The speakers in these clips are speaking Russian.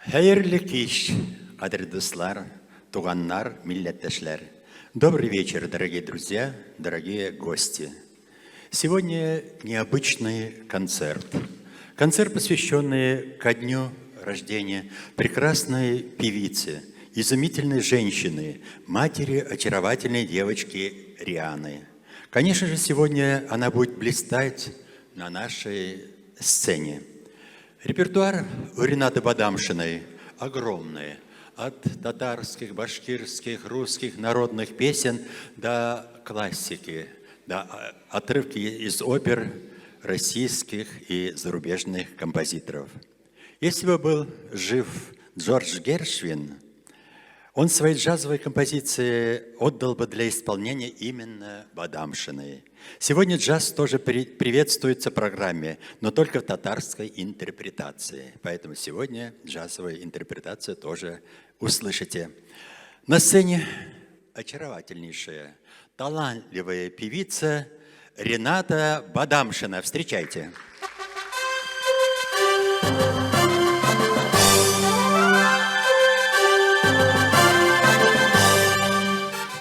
Хәерле кич, кадерле дуслар, туганнар, милләттәшләр. Добрый вечер, дорогие друзья, дорогие гости. Сегодня необычный концерт. Концерт, посвященный ко дню рождения прекрасной певицы, изумительной женщины, матери очаровательной девочки Рианы. Конечно же, сегодня она будет блистать на нашей сцене. Репертуар у Ринаты Бадамшиной огромный. От татарских, башкирских, русских народных песен до классики, до отрывки из опер российских и зарубежных композиторов. Если бы был жив Джордж Гершвин, он свои джазовые композиции отдал бы для исполнения именно Бадамшиной. Сегодня джаз тоже приветствуется в программе, но только в татарской интерпретации. Поэтому сегодня джазовую интерпретацию тоже услышите. На сцене очаровательнейшая, талантливая певица Рената Бадамшина. Встречайте.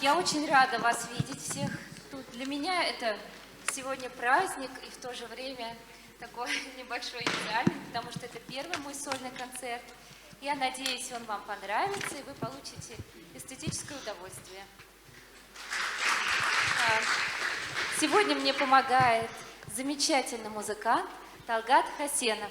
Я очень рада вас видеть всех тут. Для меня это сегодня праздник и в то же время такой небольшой экзамен, потому что это первый мой сольный концерт. Я надеюсь, он вам понравится, и вы получите эстетическое удовольствие. Сегодня мне помогает замечательный музыкант Талгат Хасенов.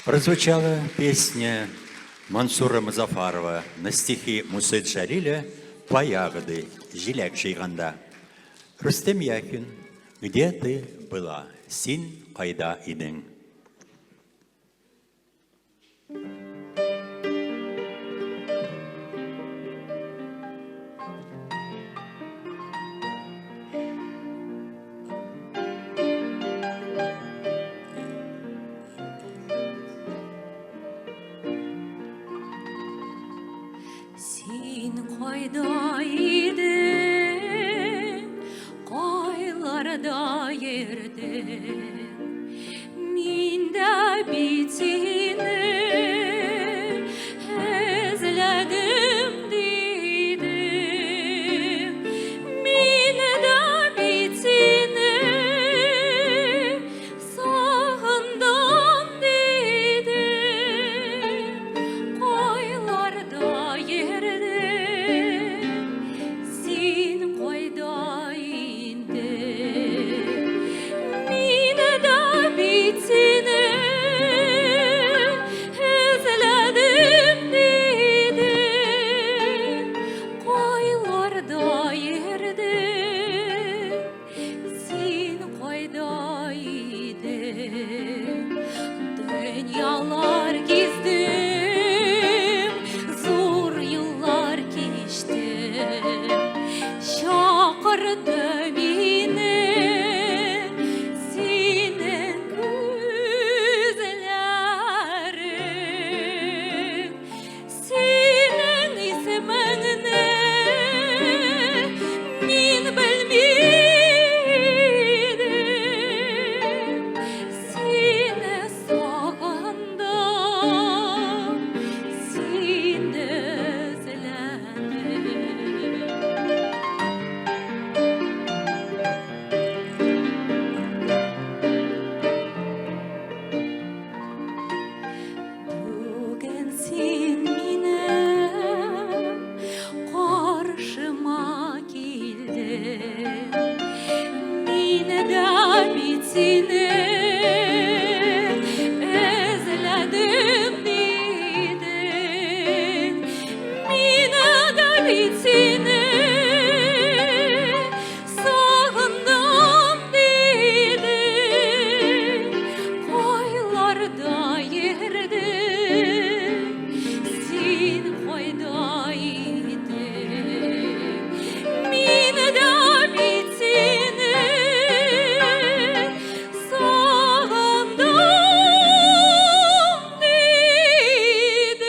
Прозвучала песня Мансура Музафарова на стихи Мусы Джалиля «По ягоды, жиляк жиғанда». Рустем Яхин, где ты была? Син қайда идің? Minda bitini ezledim dedim. Min seni özledim dedin. Mine de seni sağındım dedin. Koylarda yerdi sen koydaydın. Mine de seni sağındım dedin.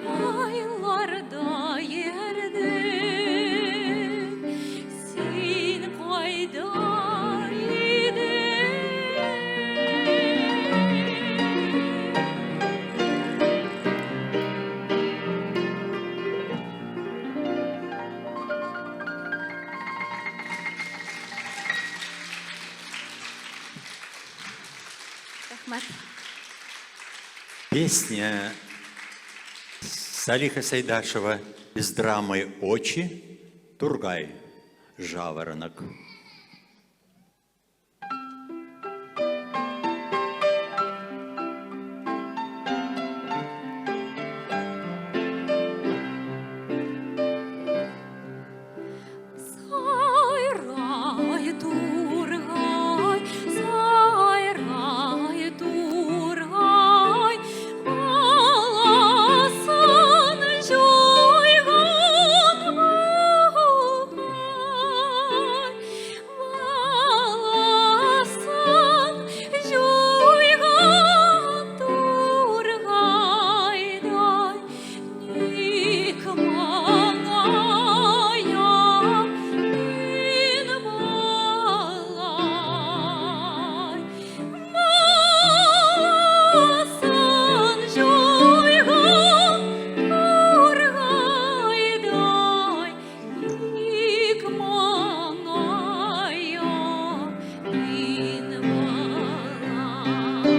Koylarda yerdi sen Рахмат. Песня Салиха Сайдашева из драмы «Очи», Тургай, «Жаворонок». Сайрай тургай, сайрай тургай, баласын жойган бугай, баласын жойган тургайдай, ник маңаям мен балай. Баласын жойган тургайдай, ник маңаям мен балай.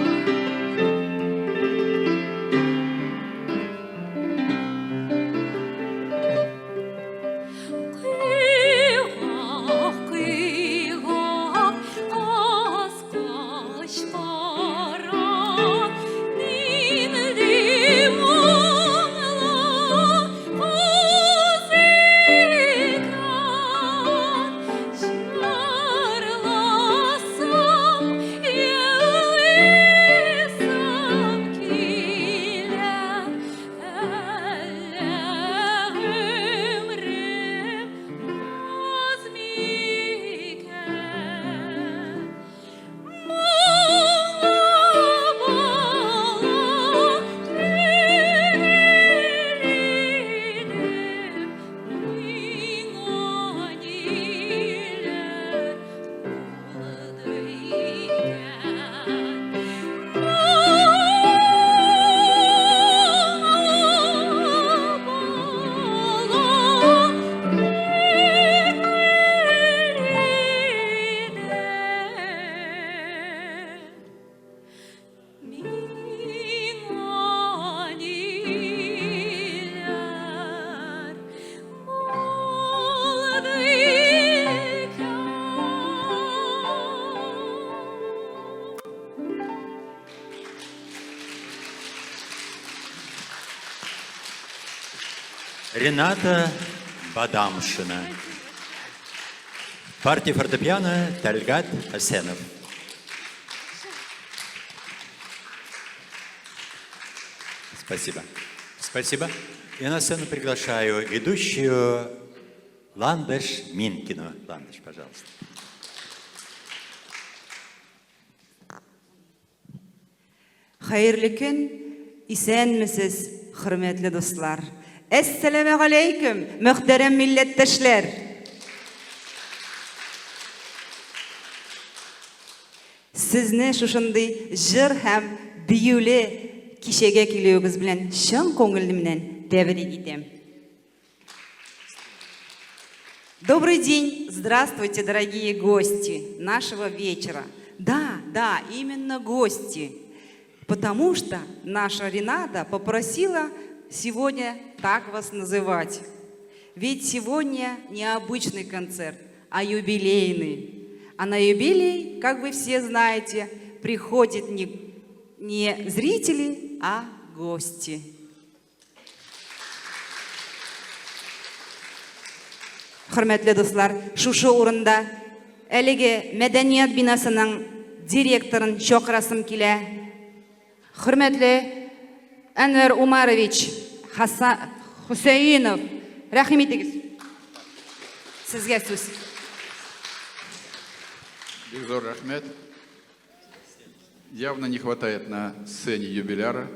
Қиғақ, қиғақ, асқаш бара, нендей мұңлы музыка, жырласам, елесім келе, әлі өмірім аз мекен. Мұңлы бала төгіледім, миңа нелер болды екен. Рената Бадамшина. Партия фортепиано Тальгат Асенов. Спасибо. Спасибо. И на сцену приглашаю ведущую Ландыш Минкину. Ландыш, пожалуйста. Hayırlı gün, исәнмесез, hürmetli dostlar. Esselamu aleyküm, muhterem milletteşler. Sizni şuşunday jır hem büyülü kişege kelüğüz bilen şın koңылымнан тәбрик итәм. Добрый день, здравствуйте, дорогие гости нашего вечера. Да, именно гости. Потому что наша Рената попросила сегодня так вас называть. Ведь сегодня не обычный концерт, а юбилейный. А на юбилей, как вы все знаете, приходят не зрители, а гости. Hürmetli dostlar, şuşu урында әлеге мәдәният бинасының директорын шақырасым килә. Hürmetli Әнвәр Умарович Хусейнов, рәхим итегез. Сезгә сүз. Бекзор Рахмет. Явно не хватает на сцене юбиляра,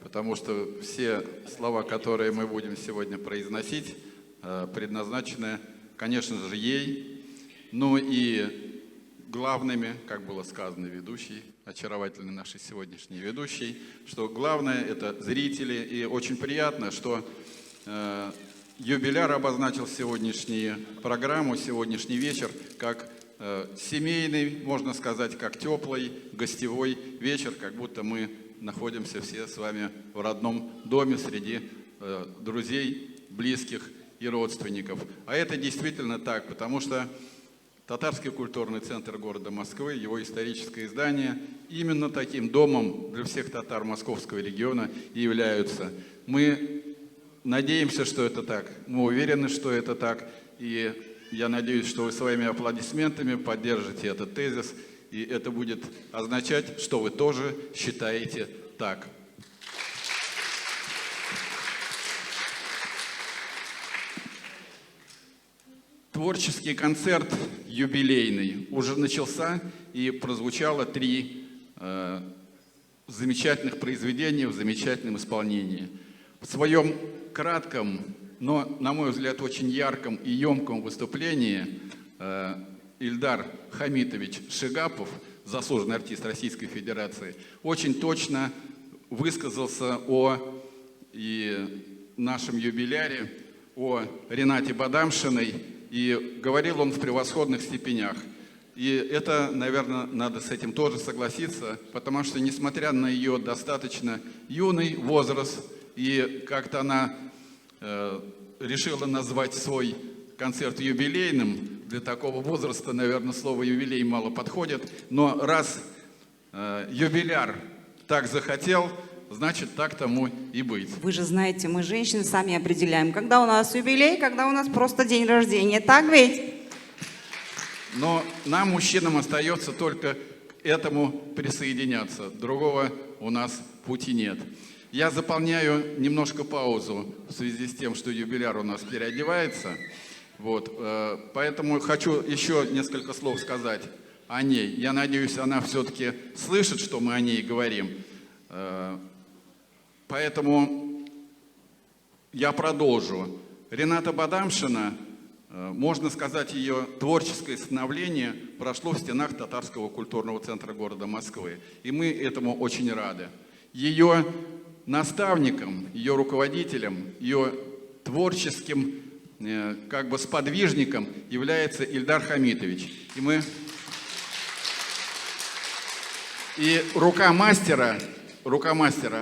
потому что все слова, которые мы будем сегодня произносить, предназначены, конечно же, ей, ну и главными, как было сказано ведущей, очаровательной нашей сегодняшней ведущей, что главное это зрители, и очень приятно, что юбиляр обозначил сегодняшнюю программу, сегодняшний вечер, как семейный, можно сказать, как теплый, гостевой вечер, как будто мы находимся все с вами в родном доме среди друзей, близких и родственников. А это действительно так, потому что Татарский культурный центр города Москвы, его историческое издание, именно таким домом для всех татар Московского региона и являются. Мы надеемся, что это так, мы уверены, что это так, и я надеюсь, что вы своими аплодисментами поддержите этот тезис, и это будет означать, что вы тоже считаете так. Творческий концерт юбилейный уже начался, и прозвучало 3 замечательных произведения в замечательном исполнении. В своем кратком, но, на мой взгляд, очень ярком и емком выступлении Ильдар Хамитович Шигапов, заслуженный артист Российской Федерации, очень точно высказался о нашем юбиляре, о Ренате Бадамшиной, и говорил он в превосходных степенях. И это, наверное, надо с этим тоже согласиться, потому что, несмотря на ее достаточно юный возраст, и как-то она решила назвать свой концерт юбилейным, для такого возраста, наверное, слово «юбилей» мало подходит, но раз юбиляр так захотел, значит, так тому и быть. Вы же знаете, мы, женщины, сами определяем, когда у нас юбилей, когда у нас просто день рождения. Так ведь? Но нам, мужчинам, остается только к этому присоединяться. Другого у нас пути нет. Я заполняю немножко паузу в связи с тем, что юбиляр у нас переодевается. Вот, поэтому хочу еще несколько слов сказать о ней. Я надеюсь, она все-таки слышит, что мы о ней говорим. Поэтому я продолжу. Рената Бадамшина, можно сказать, ее творческое становление прошло в стенах Татарского культурного центра города Москвы. И мы этому очень рады. Ее наставником, ее руководителем, ее творческим как бы сподвижником является Ильдар Хамитович. И рука мастера,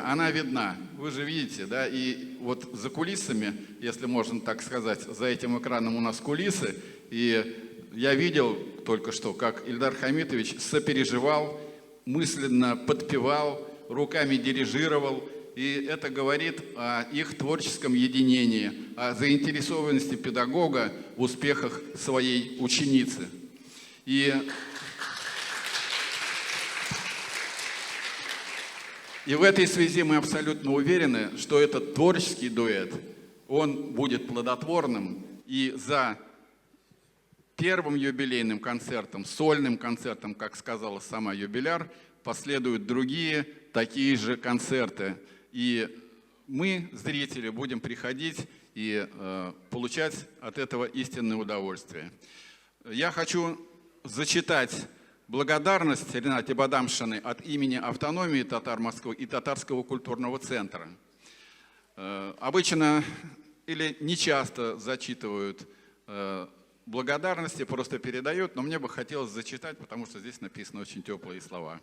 она видна. Вы же видите, да, и вот за кулисами, если можно так сказать, за этим экраном у нас кулисы, и я видел только что, как Ильдар Хамитович сопереживал, мысленно подпевал, руками дирижировал, и это говорит о их творческом единении, о заинтересованности педагога в успехах своей ученицы. И в этой связи мы абсолютно уверены, что этот творческий дуэт, он будет плодотворным, и за первым юбилейным концертом, сольным концертом, как сказала сама юбиляр, последуют другие такие же концерты. И мы, зрители, будем приходить и получать от этого истинное удовольствие. Я хочу зачитать благодарность Ренате Бадамшиной от имени автономии татар Москвы и Татарского культурного центра. Обычно или нечасто зачитывают благодарности, просто передают, но мне бы хотелось зачитать, потому что здесь написаны очень теплые слова.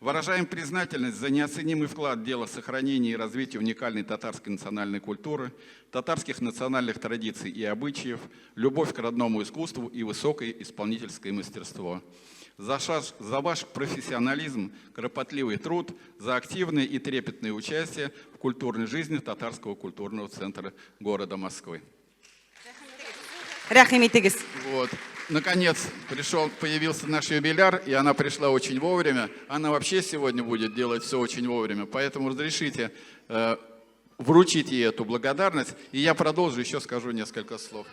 Выражаем признательность за неоценимый вклад в дело сохранения и развития уникальной татарской национальной культуры, татарских национальных традиций и обычаев, любовь к родному искусству и высокое исполнительское мастерство. За ваш профессионализм, кропотливый труд, за активное и трепетное участие в культурной жизни Татарского культурного центра города Москвы. Рахим итегіз. Вот. Наконец появился наш юбиляр, и она пришла очень вовремя. Она вообще сегодня будет делать все очень вовремя, поэтому разрешите вручить ей эту благодарность, и я продолжу, еще скажу несколько слов.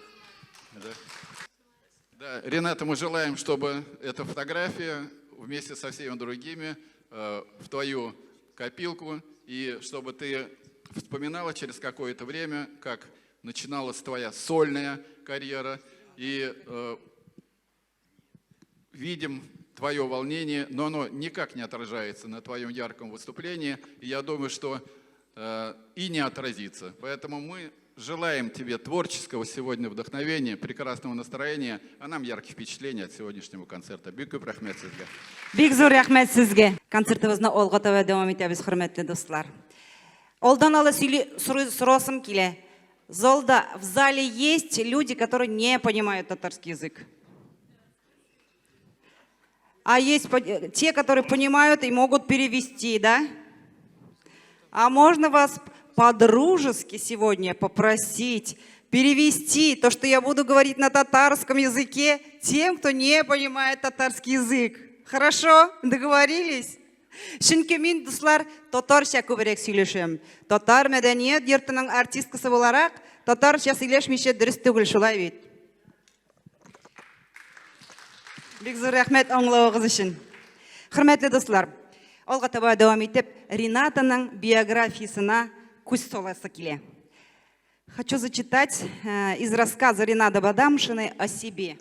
Да, Рената, мы желаем, чтобы эта фотография вместе со всеми другими в твою копилку, и чтобы ты вспоминала через какое-то время, как начиналась твоя сольная карьера, и видим твое волнение, но оно никак не отражается на твоем ярком выступлении, и я думаю, что и не отразится. Поэтому мы желаем тебе творческого сегодня вдохновения, прекрасного настроения, а нам ярких впечатлений от сегодняшнего концерта. Бик көп рахмет сізге. Бик зор рахмет сізге. Концертimizni olg'a taба davom etamiz, hurmatli do'stlar. Oldan ала сұрасым келе. В зале есть люди, которые не понимают татарский язык. А есть те, которые понимают и могут перевести, да? А можно вас по-дружески сегодня попросить перевести то, что я буду говорить на татарском языке, тем, кто не понимает татарский язык. Хорошо? Договорились? Чөнки мин, дуслар, татарча күбрәк сөйләшәм. Татар мәдәният йортының артисткасы буларак, татарча сөйләшмичә дөрес түгел, шулай бит. Бик зур рәхмәт аңлавыгыз өчен. Хөрмәтле дуслар, алга таба дәвам итеп, Ринатаның биографиясына күз саласы килә. Хочу зачитать из рассказа Ринаты Бадамшиной о себе.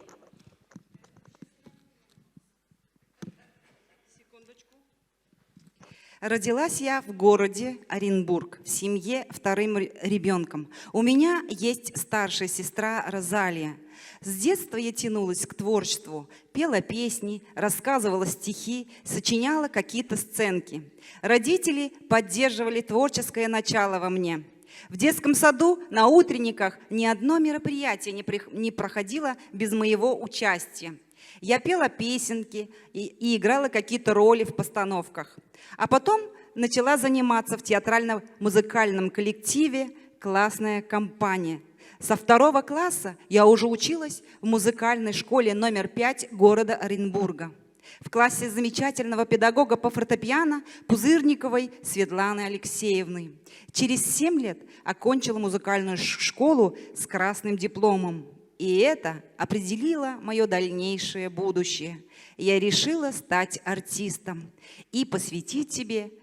Родилась я в городе Оренбург, в семье вторым ребенком. У меня есть старшая сестра Розалия. С детства я тянулась к творчеству, пела песни, рассказывала стихи, сочиняла какие-то сценки. Родители поддерживали творческое начало во мне. В детском саду на утренниках ни одно мероприятие не проходило без моего участия. Я пела песенки и играла какие-то роли в постановках. А потом начала заниматься в театрально-музыкальном коллективе «Классная компания». Со 2 класса я уже училась в музыкальной школе номер 5 города Оренбурга. В классе замечательного педагога по фортепиано Пузырниковой Светланы Алексеевны. Через 7 лет окончила музыкальную школу с красным дипломом. И это определило мое дальнейшее будущее. Я решила стать артистом и посвятить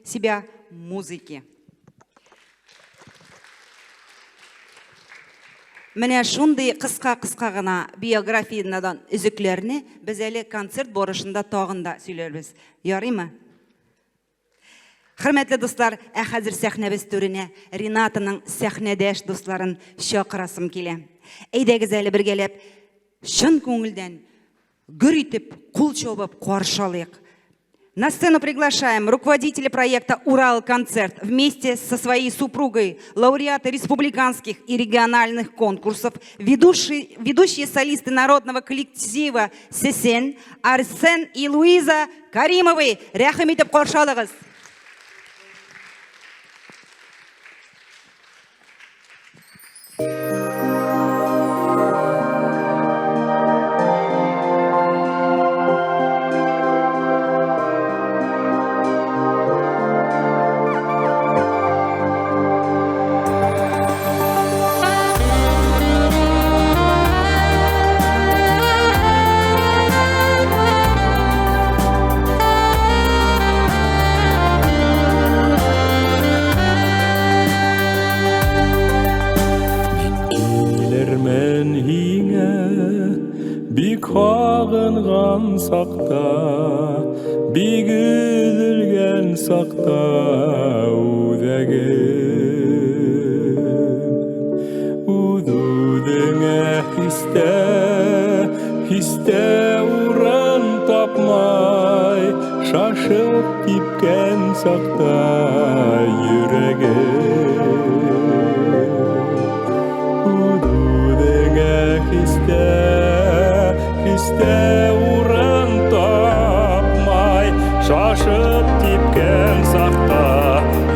себя музыке. Менә шундый кыска гына биографиядан үзекләрне без әле концерт барышында тагын да сөйләрбез. Ярыймы? Хөрмәтле дуслар, хәзер сәхнәбез түренә Ринатаның сәхнәдәш дусларын чакырасым килә. Әйдәгез әле бергәләп, шын күңелдән гөр итеп, кул чабып каршы алыйк. На сцену приглашаем руководителя проекта «Урал-концерт» вместе со своей супругой, лауреаты республиканских и региональных конкурсов, ведущие солисты народного коллектива «Сесен», Арсен и Луиза Каримовы. Рәхим итеп каршы алыгыз. Қағынған сақта, биг үзілген сақта үдәгім. Үдүдіңе хисте урын тапмай, шашып типкен сақта жүрегім Удудыңа хисте урын тапмай Шашып типкен сақта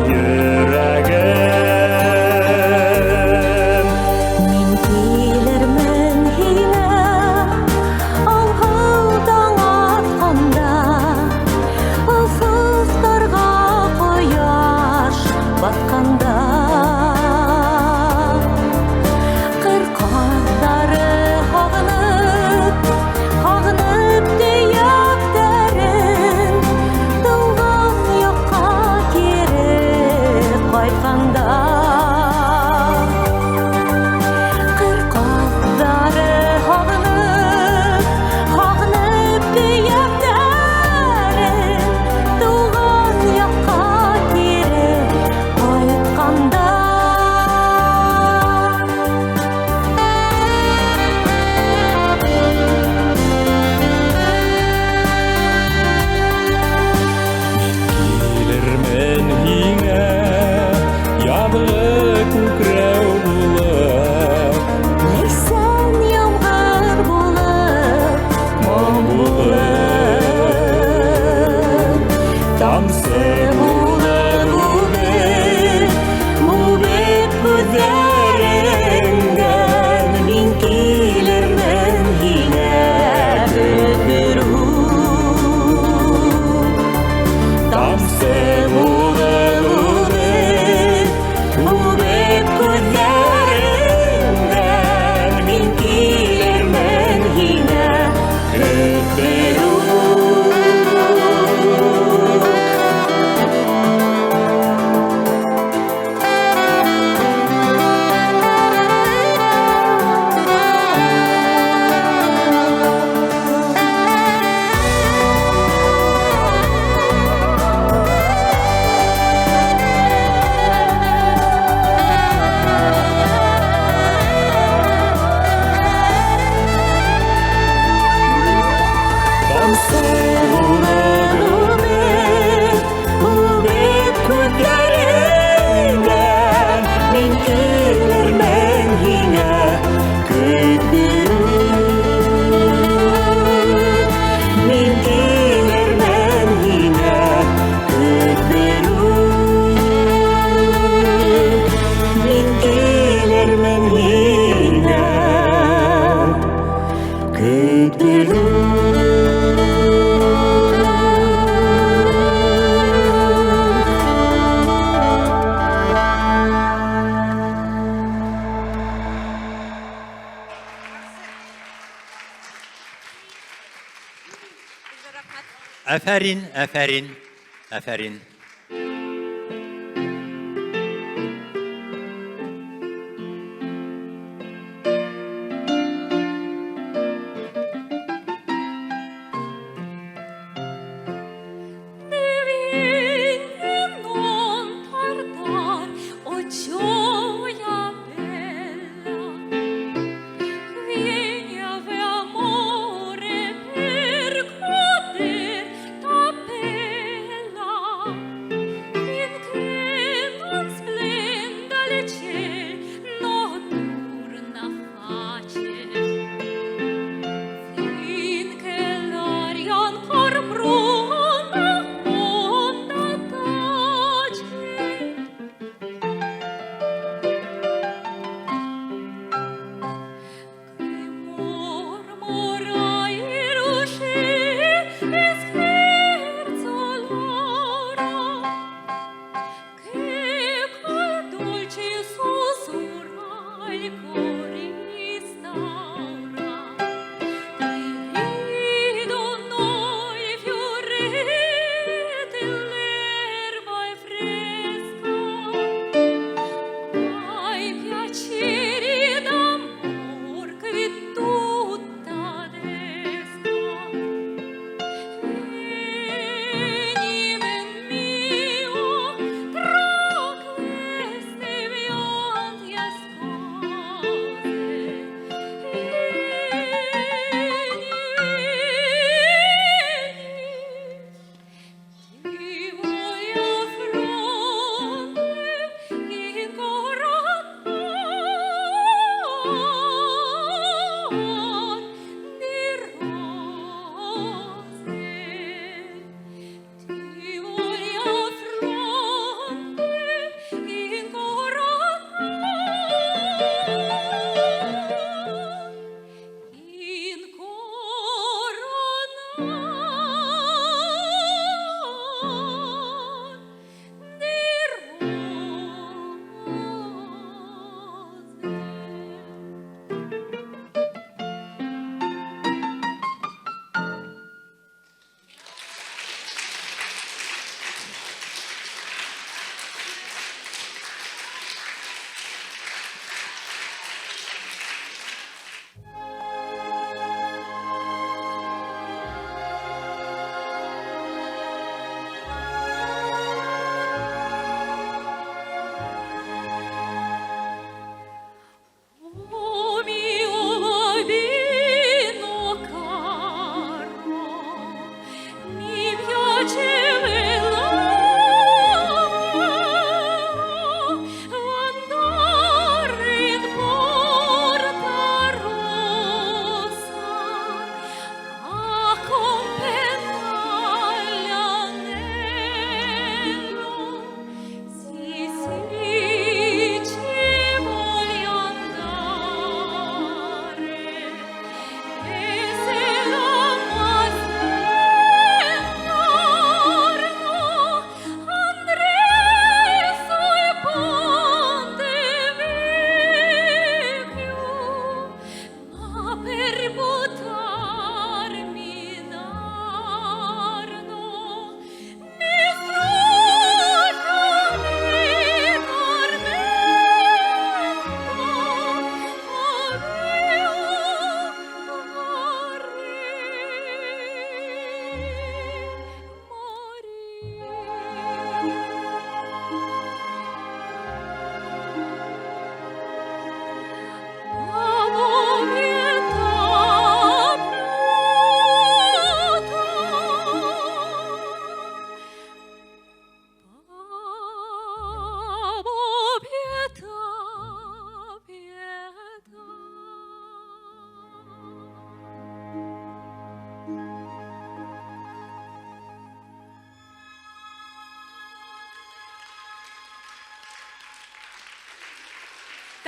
жүрегім Мен келермен хиңе алғылдан атқанда Ufuklarga koyaş batkanda Kırkatları Hağınıp diyakların Doğan yokka kiri Kaytkanda Kırkatları Hağınıp diyakların Doğan yokka kiri Kaytkanda Келермен хиңе яҙғы күкрәү булып Нейсән ямғыр булып, моң булып тамсы булып үбеп күҙҙәреңдән мин килермен һиңә бөтөрү тамсы булып үбеп күҙҙәреңдән мин килермен һиңә бөтөрү Үбеп күҙҙәреңдән мин килермен һиңә Мин килермен һиңә Мин килермен һиңә Афарин, афарин, афарин. Tapella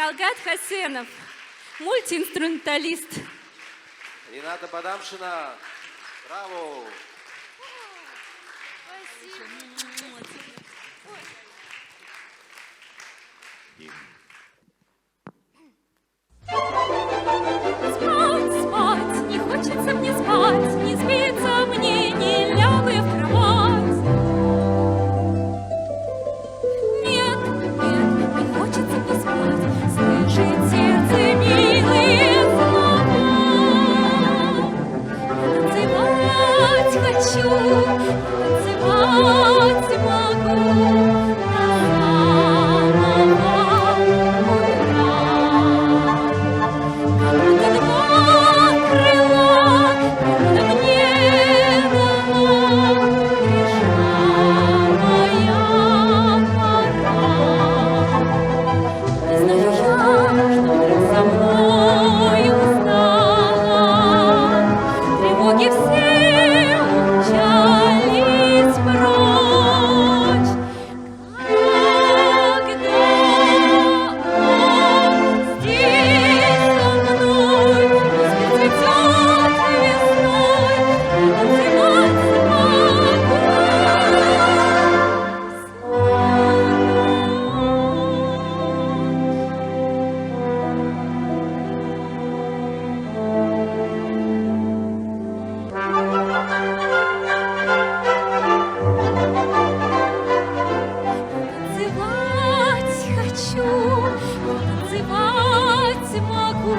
Талгат Хасенов, мультиинструменталист. Рената Бадамшина. Браво! Спать, спать, не хочется мне спать, не спится мне, не лягу я в кровать. Нет, нет, не хочется мне спать, слышит сердце милые слова. Танцевать хочу, танцевать могу до самого утра. Как два крыла природа мне дала, пришла моя пора. Не знаю я, что вдруг со мною стало, тревоги все умчались прочь. Когда он здесь со мной, пусть цветет весной, я танцевать танцевать хочу, танцевать могу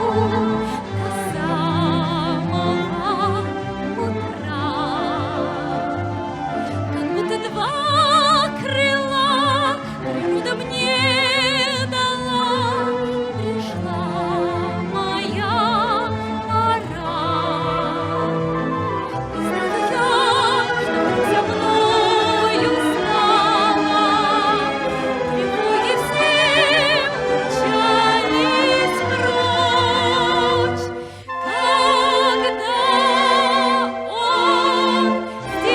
до самого утра. Как будто два крыла природа мне дала, пришла моя пора. Не знаю я, что за мною стало, тревоги все умчались прочь. Когда он здесь со мной, пусть цветет весной,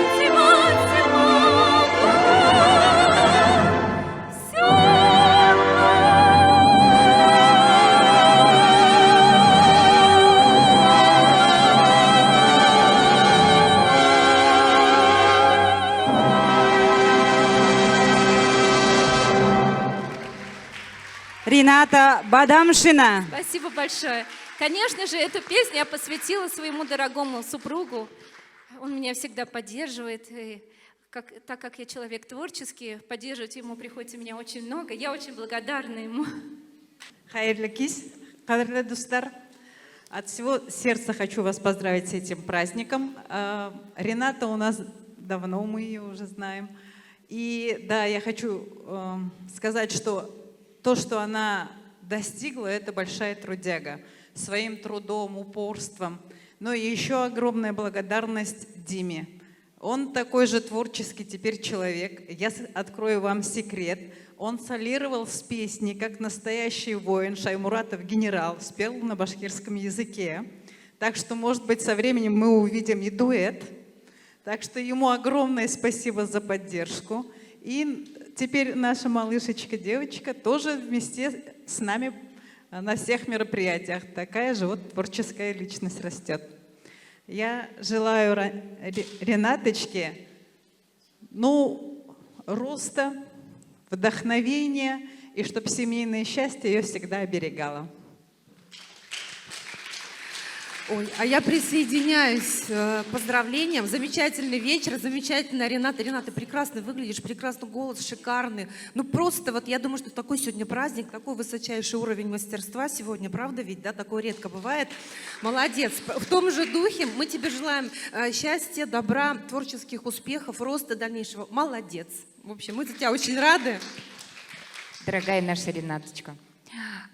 я танцевать могу всю Рената Бадамшина. Спасибо большое. Конечно же, эту песню я посвятила своему дорогому супругу. Он меня всегда поддерживает. И так как я человек творческий, поддерживать ему приходится меня очень много. Я очень благодарна ему. Хайырлы кис, кадрлы достар. От всего сердца хочу вас поздравить с этим праздником. Рената у нас давно, мы ее уже знаем. И да, я хочу сказать, что то, что она достигла, это большая трудяга. Своим трудом, упорством. Но и еще огромная благодарность Диме. Он такой же творческий теперь человек. Я открою вам секрет. Он солировал с песней, как настоящий воин. Шаймуратов генерал спел на башкирском языке. Так что, может быть, со временем мы увидим и дуэт. Так что ему огромное спасибо за поддержку. И теперь наша малышечка, девочка, тоже вместе с нами на всех мероприятиях. Такая же вот творческая личность растет. Я желаю Ренаточке, роста, вдохновения, и чтобы семейное счастье ее всегда оберегало. Ой, а я присоединяюсь к поздравлениям. Замечательный вечер, замечательная Рената. Рената, прекрасно выглядишь, прекрасный голос, шикарный. Ну просто вот я думаю, что такой сегодня праздник, такой высочайший уровень мастерства сегодня, правда ведь, да, такое редко бывает. Молодец. В том же духе мы тебе желаем счастья, добра, творческих успехов, роста дальнейшего. Молодец. В общем, мы за тебя очень рады. Дорогая наша Ренаточка,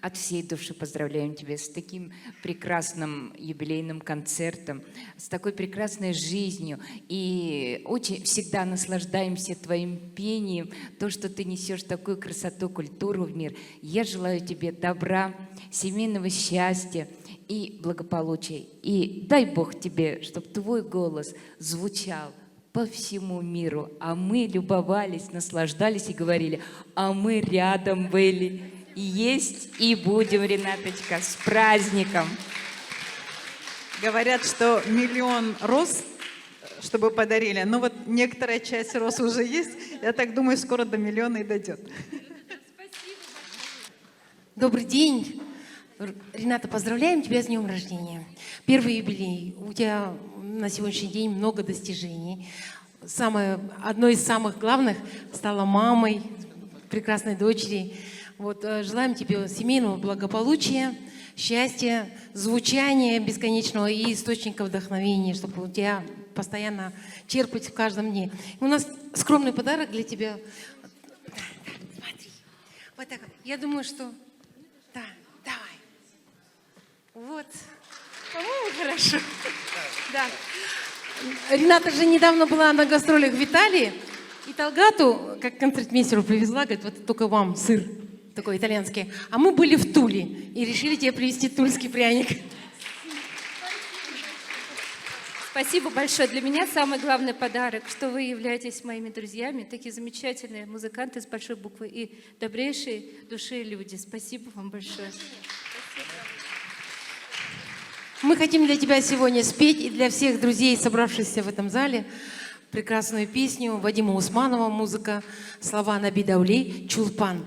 от всей души поздравляем тебя с таким прекрасным юбилейным концертом, с такой прекрасной жизнью. И очень всегда наслаждаемся твоим пением, то, что ты несешь такую красоту, культуру в мир. Я желаю тебе добра, семейного счастья и благополучия. И дай Бог тебе, чтобы твой голос звучал по всему миру. А мы любовались, наслаждались и говорили, а мы рядом были. И есть, и будем, Ринаточка, с праздником. Говорят, что 1 000 000 роз, чтобы подарили. Но вот некоторая часть роз уже есть. Я так думаю, скоро до 1 000 000 и дойдет. Добрый день. Рената, поздравляем тебя с днем рождения. Первый юбилей. У тебя на сегодняшний день много достижений. Одно из самых главных стала мамой прекрасной дочери. Вот, желаем тебе семейного благополучия, счастья, звучания бесконечного и источника вдохновения, чтобы у тебя постоянно черпать в каждом дне. И у нас скромный подарок для тебя. Смотри. Вот так. Я думаю, что... Да, давай. Вот. По-моему, хорошо. Да. Рената же недавно была на гастролях в Италии, и Талгату, как концертмейстеру, привезла, говорит, вот только вам сыр такой итальянский. А мы были в Туле и решили тебе привезти тульский пряник. Спасибо большое. Для меня самый главный подарок, что вы являетесь моими друзьями, такие замечательные музыканты с большой буквы и добрейшие души люди. Спасибо вам большое. Мы хотим для тебя сегодня спеть и для всех друзей, собравшихся в этом зале, прекрасную песню Вадима Усманова, музыка, слова Наби Даулей «Чулпан».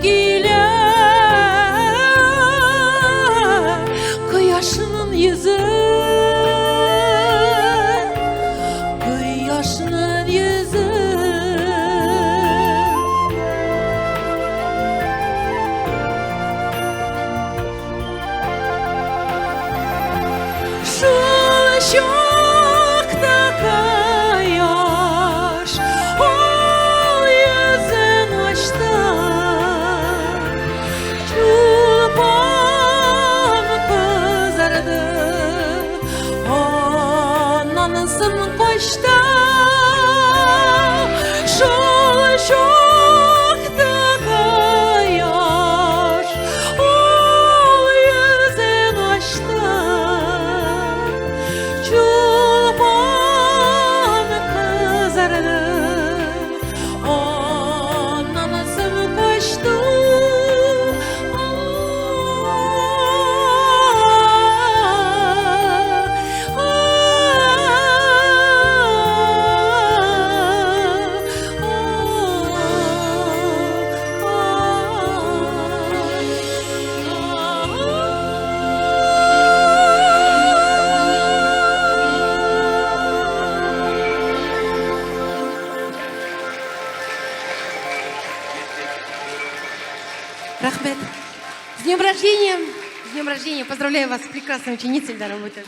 sevgiler Kıyaşının yüzü Kıyaşının yüzü Şu şokta kayaş O yüzün açtı Çulpan kızardı Onanısın koştu Şu şokta kayaş O yüzün açtı Çulpan kızardı Onanısın koştu Рахмет. С днем рождения! С днем рождения! Поздравляю вас с прекрасной ученицей, да, работой.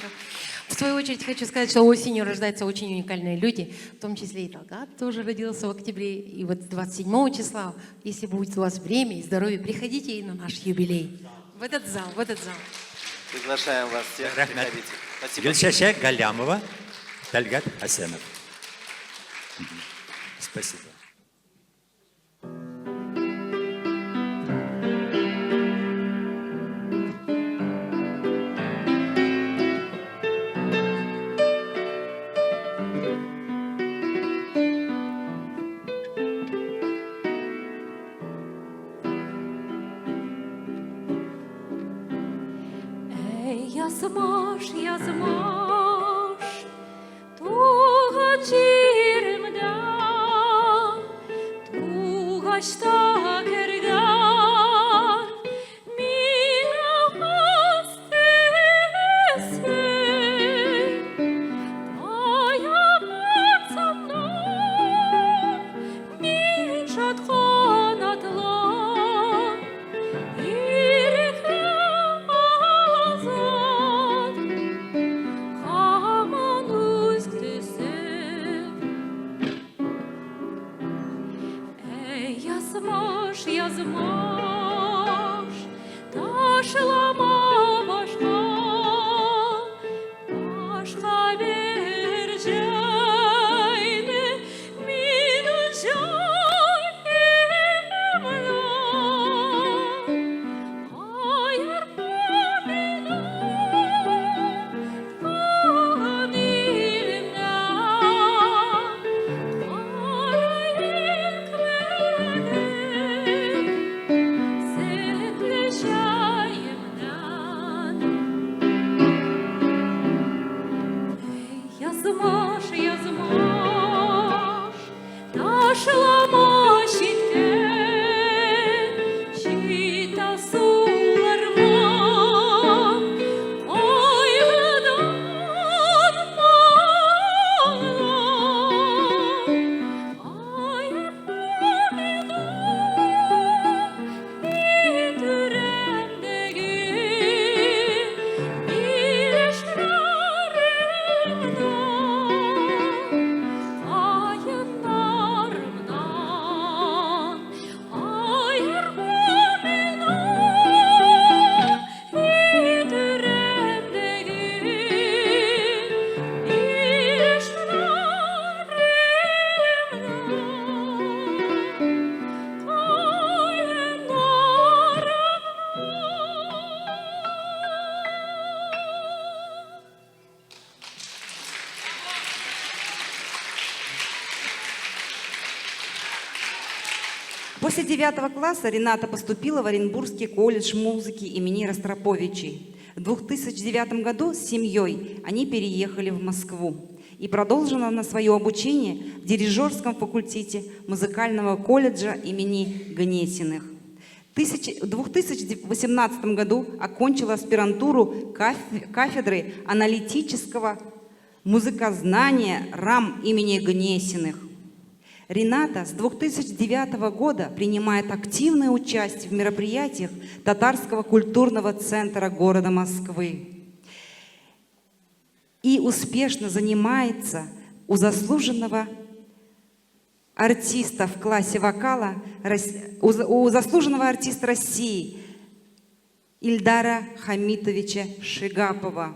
В свою очередь хочу сказать, что осенью рождаются очень уникальные люди, в том числе и Талгат тоже родился в октябре. И вот 27 числа, если будет у вас время и здоровье, приходите и на наш юбилей. В этот зал, в этот зал. Приглашаем вас всех. Рахмет. Приходите. Спасибо. Гюльшеше Галямова, Тальгат Асенов. Спасибо. Yazmış, yazmış Tuğ çirimde Tuğaçta kergan Mine hastesi Dayanırsam da Min şad kanatla İrikle azad Kaman üstüsün Ey yazmış, yazmış Taşlama başka Başka bir cayni Min cayimle Hayır bana Yazmış, yazmış Taşlamış itken Şita sularman Koymadan bağlan Ayaklarından İtiremdeki İlişkilerimden Ayınlarımdan ayır beni İtiremdeki ilişkilerimden После 9 класса Рената поступила в Оренбургский колледж музыки имени Ростроповичей. В 2009 году с семьей они переехали в Москву и продолжила на свое обучение в дирижерском факультете музыкального колледжа имени Гнесиных. В 2018 году окончила аспирантуру кафедры аналитического музыкознания РАМ имени Гнесиных. Рената с 2009 года принимает активное участие в мероприятиях Татарского культурного центра города Москвы и успешно занимается у заслуженного артиста в классе вокала, у заслуженного артиста России Ильдара Хамитовича Шигапова.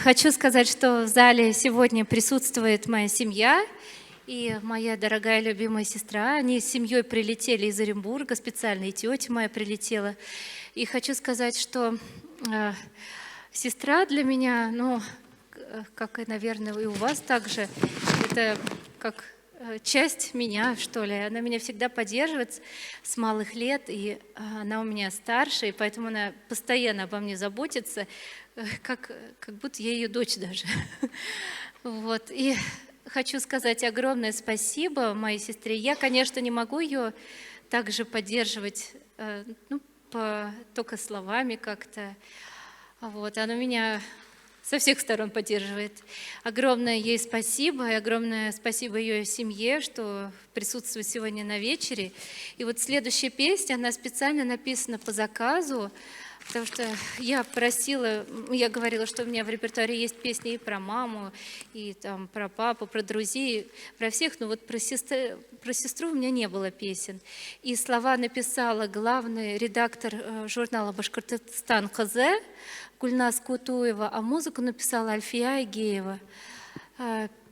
Хочу сказать, что в зале сегодня присутствует моя семья и моя дорогая любимая сестра. Они с семьей прилетели из Оренбурга, специально и тетя моя прилетела. И хочу сказать, что Сестра для меня, ну, как и, наверное, и у вас также, это как часть меня, что ли. Она меня всегда поддерживает с малых лет, и она у меня старше, и поэтому она постоянно обо мне заботится, как будто я ее дочь даже. Вот. И хочу сказать огромное спасибо моей сестре. Я, конечно, не могу ее также поддерживать, ну, только словами как-то. Вот. Она меня со всех сторон поддерживает. Огромное ей спасибо, и огромное спасибо ее семье, что присутствует сегодня на вечере. И вот следующая песня, она специально написана по заказу, потому что я просила, я говорила, что у меня в репертуаре есть песни и про маму, и там про папу, про друзей, про всех, но вот про сестру у меня не было песен. И слова написала главный редактор журнала «Башкортостан ХЗ» Гульназ Кутуева, а музыку написала Альфия Агеева.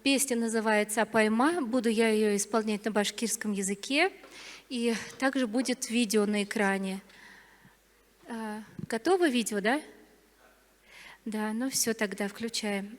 Песня называется «Апайма», буду я ее исполнять на башкирском языке, и также будет видео на экране. Готово видео, да? Да, ну все, тогда включаем.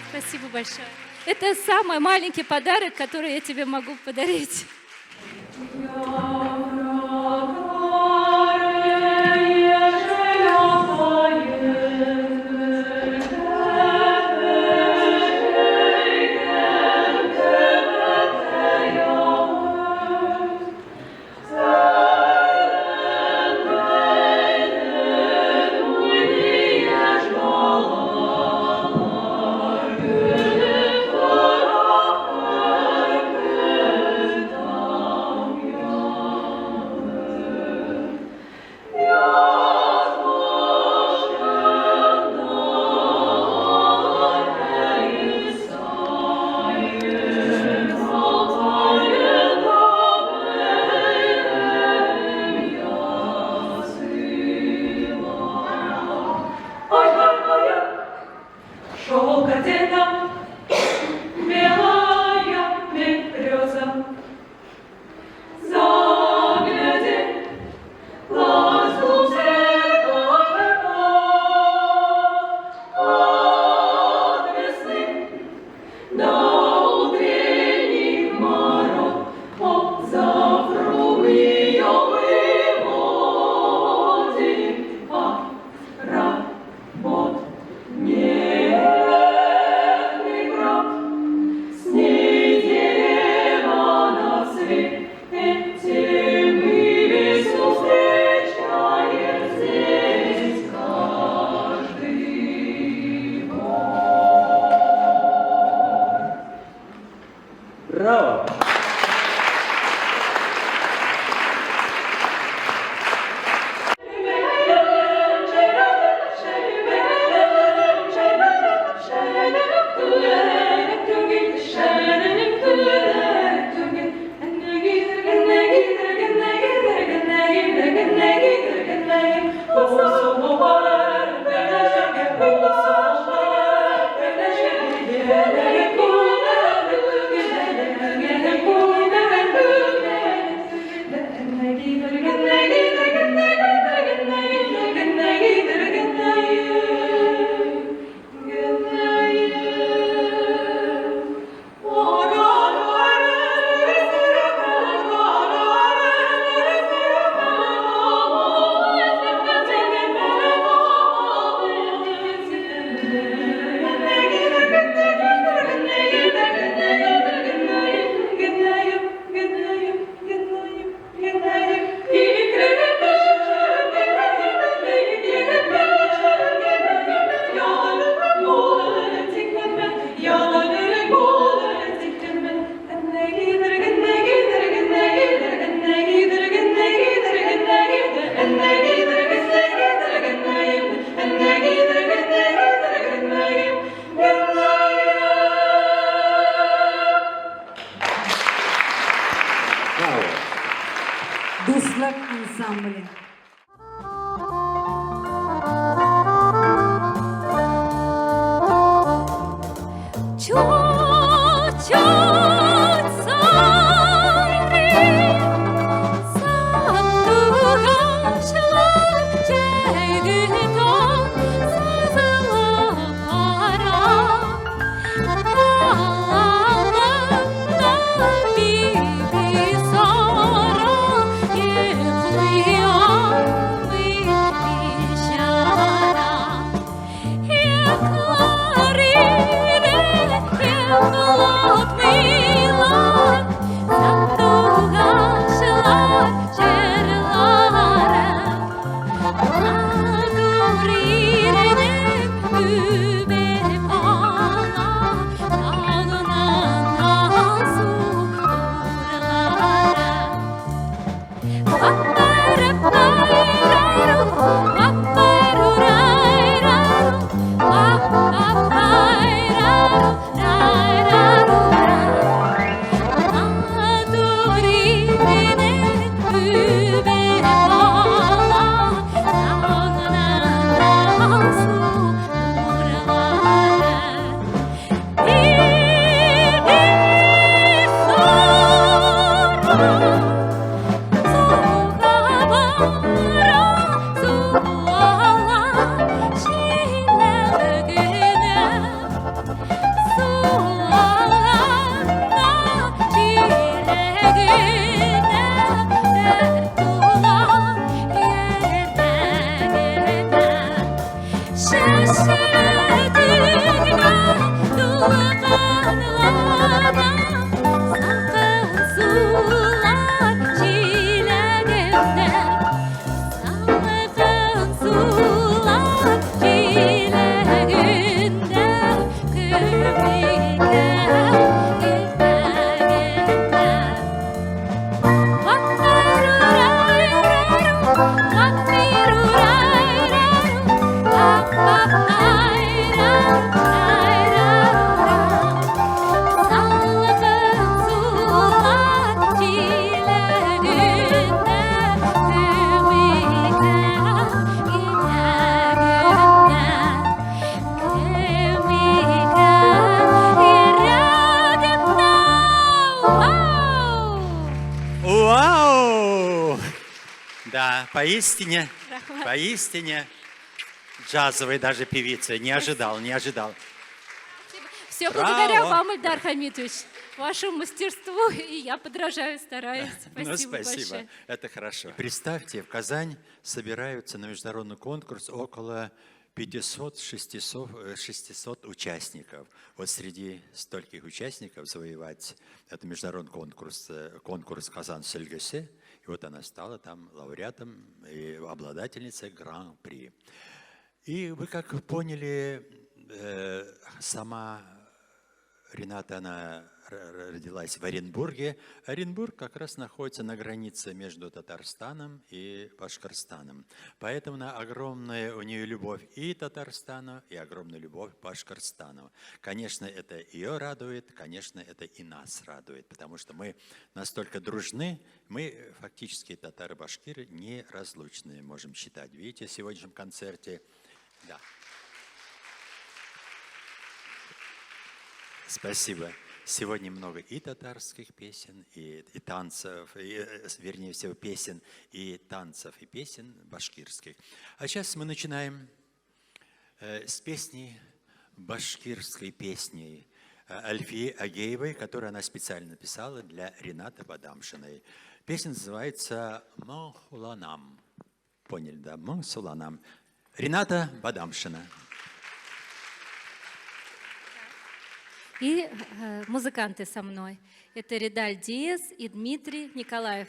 Спасибо большое. Это самый маленький подарок, который я тебе могу подарить. Браво! Дуслар ансамблі. Да, поистине, поистине джазовая даже певица. Не ожидал, не ожидал. Все Браво! благодаря вам, Ильдар Хамитович, вашему мастерству, и я подражаю, стараюсь. Спасибо, Ну, спасибо, большое. это хорошо. Представьте, в Казань собираются на международный конкурс около 500-600 участников. Вот среди стольких участников завоевать этот международный конкурс Казан Сельгесе. И вот она стала там лауреатом и обладательницей Гран-при. И вы как поняли, сама Рената, она родилась в Оренбурге. Оренбург как раз находится на границе между Татарстаном и Башкортостаном. Поэтому огромная у нее любовь и Татарстану, и огромная любовь к Башкортостану. Конечно, это ее радует, конечно, это и нас радует, потому что мы настолько дружны, мы фактически татары-башкиры неразлучные, можем считать. Видите, в сегодняшнем концерте, да. Спасибо. Сегодня много и татарских песен, и танцев, вернее всего песен, и танцев, и песен башкирских. А сейчас мы начинаем с песни, башкирской песни Альфии Агеевой, которую она специально написала для Ренаты Бадамшиной. Песня называется «Махуланам». Поняли, да? «Махуланам». Рената Бадамшина. И музыканты со мной. Это Редаль Диас и Дмитрий Николаев.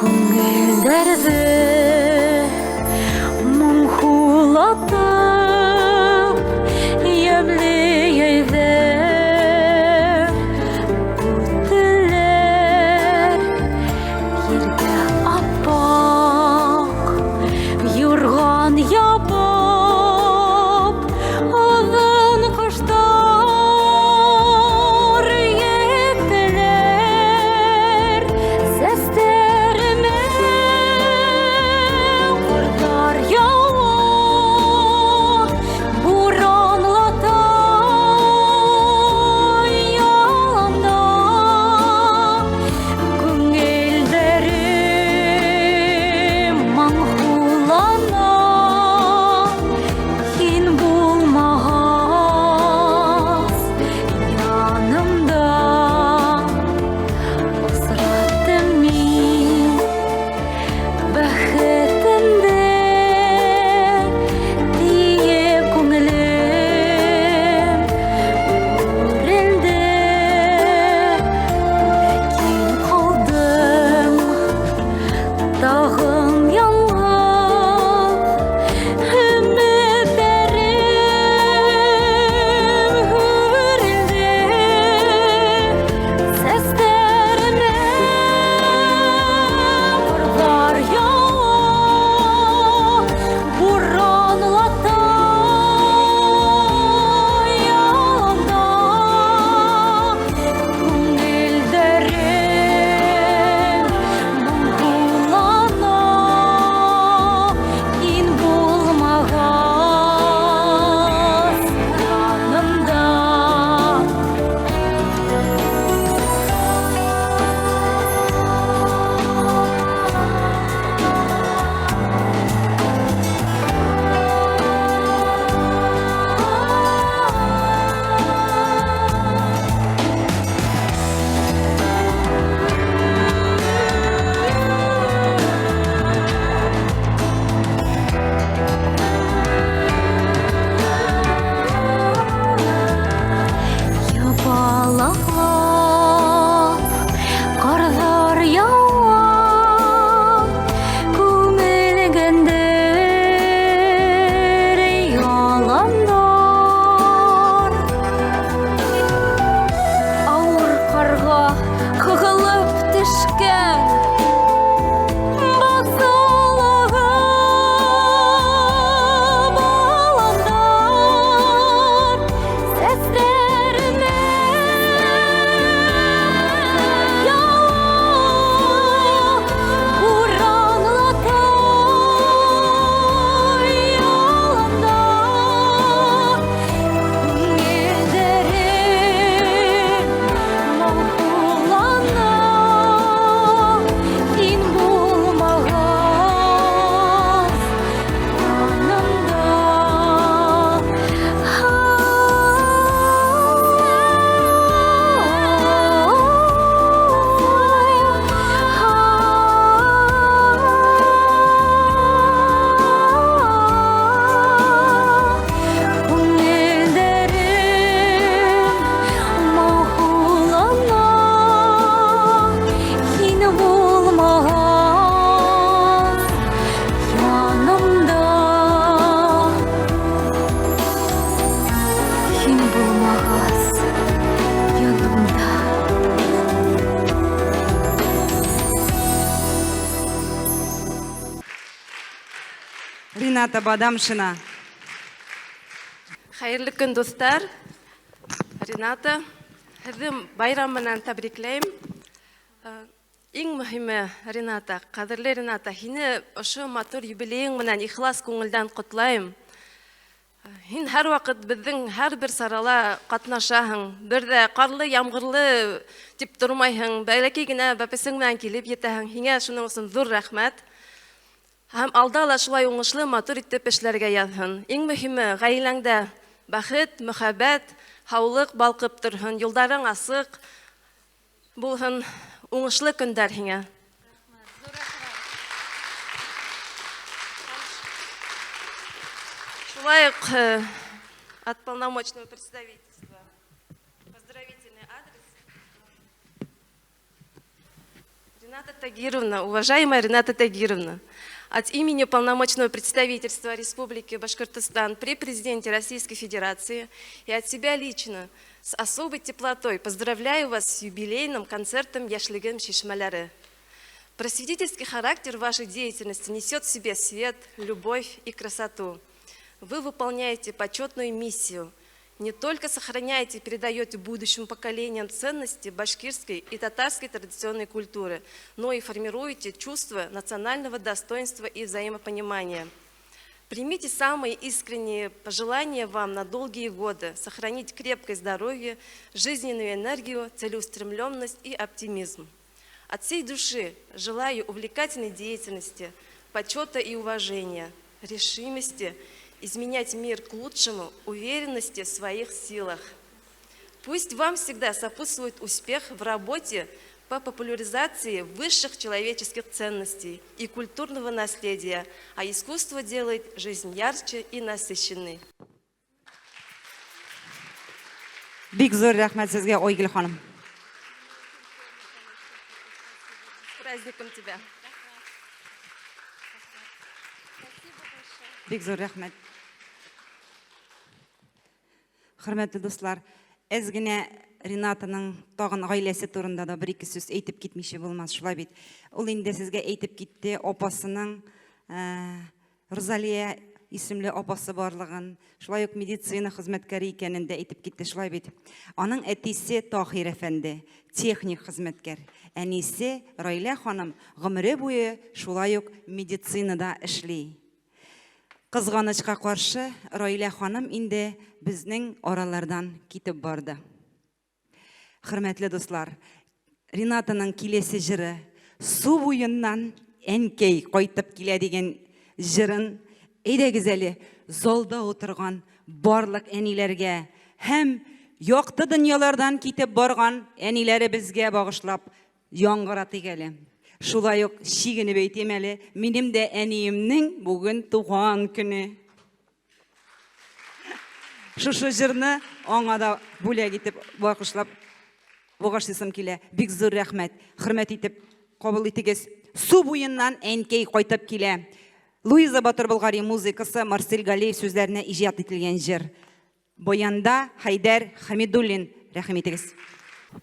Күңелдәрҙе моң һулатып, Рината Бадамшина. Хайырлы күн, достар. Рената, һеҙҙе байрам менән тәбрикләйем. Иң мөһиме, Рената, ҡәҙерле Рената, һине ошо матур юбилейың менән ихлас күңелдән ҡотлайым. Һин һәр ваҡыт беҙҙең һәр бер сарала ҡатнашаһың, бер ҙә ҡарлы, ямғырлы тип тормайһың, бәләкәй генә бәпесең менән килеп етәһең. Һиңә шуның өсөн ҙур рәхмәт. Һәм алда ла шулай уңышлы, матур итеп эшләргә яҙһын. Иң мөһиме, ғаиләңдә бәхет, мөхәббәт, һаулыҡ балҡып торһон, юлдарың асыҡ булһын, уңышлы көндәр һиңә. Шулай уҡ от полномочного представительства поздравительный адрес. Рената Тагировна, уважаемая Рената Тагировна, от имени полномочного представительства Республики Башкортостан при президенте Российской Федерации и от себя лично с особой теплотой поздравляю вас с юбилейным концертом «Яшлыгым шишмәләре». Просветительский характер вашей деятельности несет в себе свет, любовь и красоту. Вы выполняете почетную миссию, не только сохраняете и передаете будущим поколениям ценности башкирской и татарской традиционной культуры, но и формируете чувство национального достоинства и взаимопонимания. Примите самые искренние пожелания вам на долгие годы, сохранить крепкое здоровье, жизненную энергию, целеустремленность и оптимизм. От всей души желаю увлекательной деятельности, почета и уважения, решимости, изменять мир к лучшему, уверенности в своих силах. Пусть вам всегда сопутствует успех в работе по популяризации высших человеческих ценностей и культурного наследия, а искусство делает жизнь ярче и насыщенной. Бик зур рәхмәт сезгә, Ойгөл ханым. С праздником тебя! Бик зур рәхмәт. Хөрмәтле дуслар, әз генә Ринатаның тагын гаиләсе турында да бер-ике сүз әйтеп китмичә булмас, шулай бит. Ул инде сезгә әйтеп китте, апасының Розалия исемле апасы барлыгын, шулай ук медицина хезмәткәре икәнен дә әйтеп китте, шулай бит. Аның әтисе Таһир әфәнде, техник хезмәткәр. Әнисе Раилә ханым гомере буе шулай ук медицинада эшли. Кызганычка каршы, Раилә ханым инде безнең аралардан китеп барды. Хөрмәтле дуслар, Ринатаның киләсе җыры «Су буеннан әнкәй кайтып килә» дигән җырын әйдәгез әле залда утырган барлык әниләргә һәм якты дөньялардан китеп барган әниләребезгә багышлап яңгыратыйк әле. Шулай ук чигенеп әйтәм әле, минем дә әниемнең бүген туган көне. Шушы җырны аңа да бүләк итеп багышлап багышлыйсым килә. Бик зур рәхмәт. Хөрмәт итеп кабул итегез. Су буеннан әнкәй кайтып килә. Луиза Батыр-Болгари музыкасы, Марсель Галеев сүзләренә иҗат ителгән җыр. Баянда Хайдар Хамидуллин. Рәхим итегез.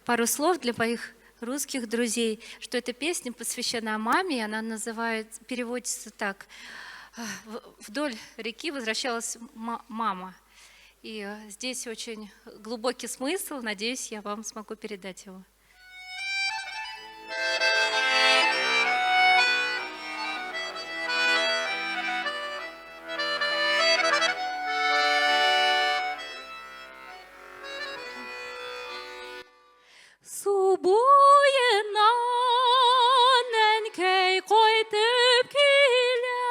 Пару слов для моих русских друзей, что эта песня посвящена маме, она переводится так. Вдоль реки возвращалась мама. И здесь очень глубокий смысл, надеюсь, я вам смогу передать его. Су буеннан әнкәй кайтып килә,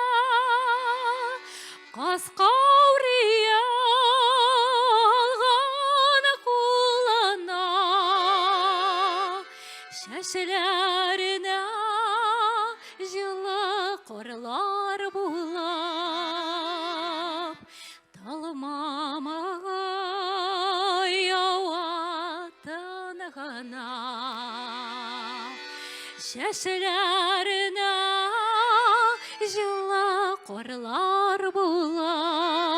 каскаурия алган кулына, чәчләренә җылы кырлар булып, талмамага ява тынгына, чәчләренә җылы кырлар булып,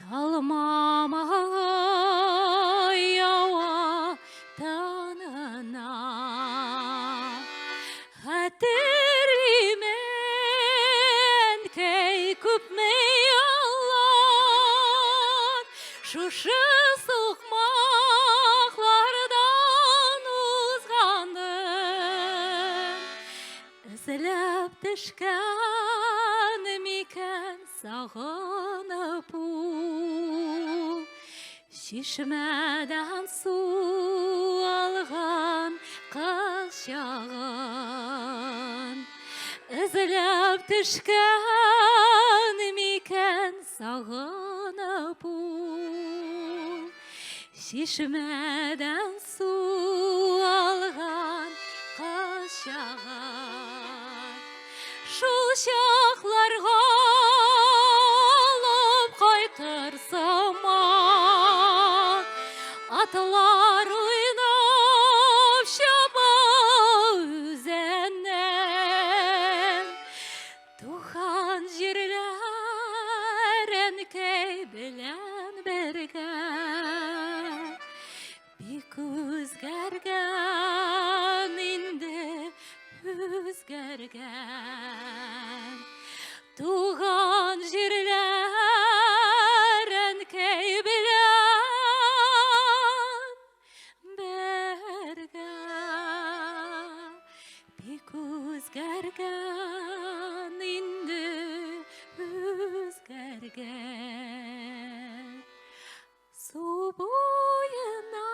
талмамага ява тынгына. Хәтерлимен Шушы сукмаклардан узгандым, эзләп төшкән микән сагынып ул. Чишмәдән су алган кылчагын, эзләп төшкән микән сагынып ул. Чишмәдән су алган кылчагын, шул чакларга алып кайтыр сыман, атлар уйнап чаба үзәннән. Туган җирләр әнкәй белән бергә бик үзгәргән инде, үзгәргән. Туган җирләр әнкәй белән бергә бик үзгәргән инде, үзгәргән. Су буеннан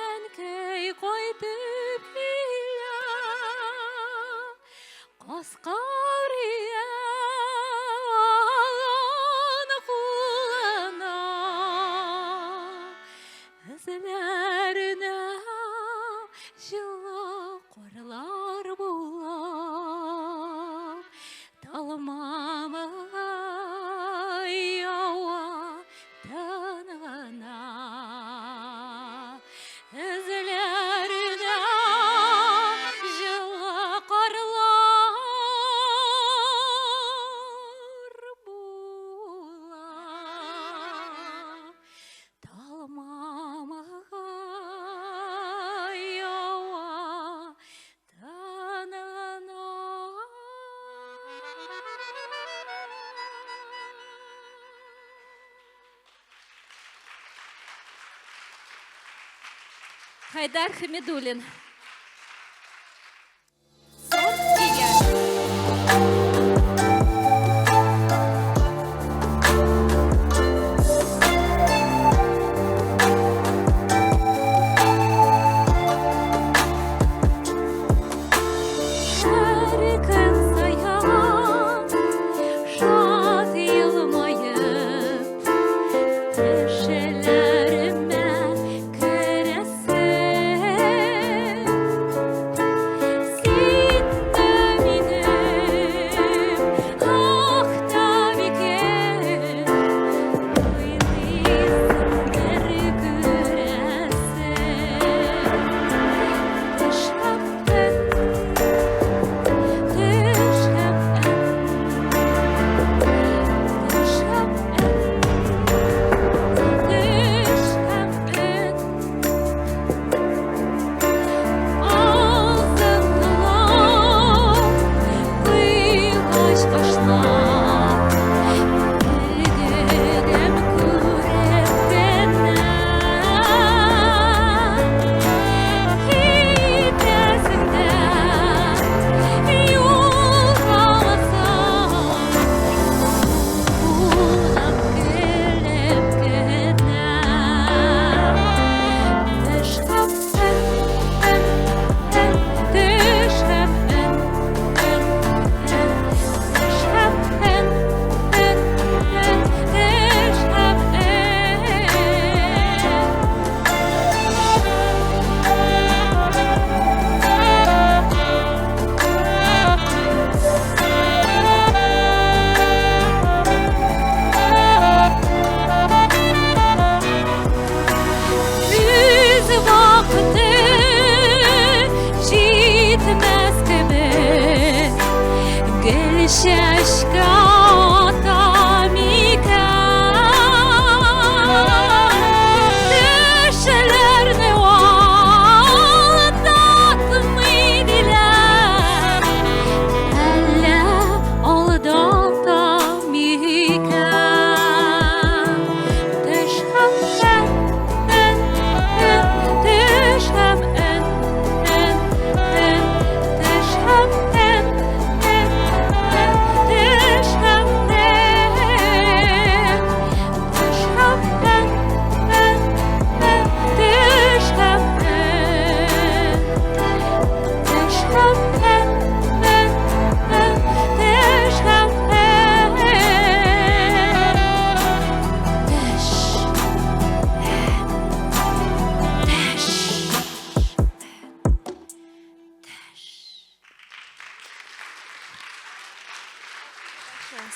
әнкәй кайтып килә, Каскария алган кулына, эзләренә җылы карлар булып, талмамыга ява тынгына. Эзләренә җылы карлар булып, талмамыга ява тынгына. Хайдар Хамидуллин. Сон и я. Шәрикән саян, шат елмаеп, төшеләремә керәсең.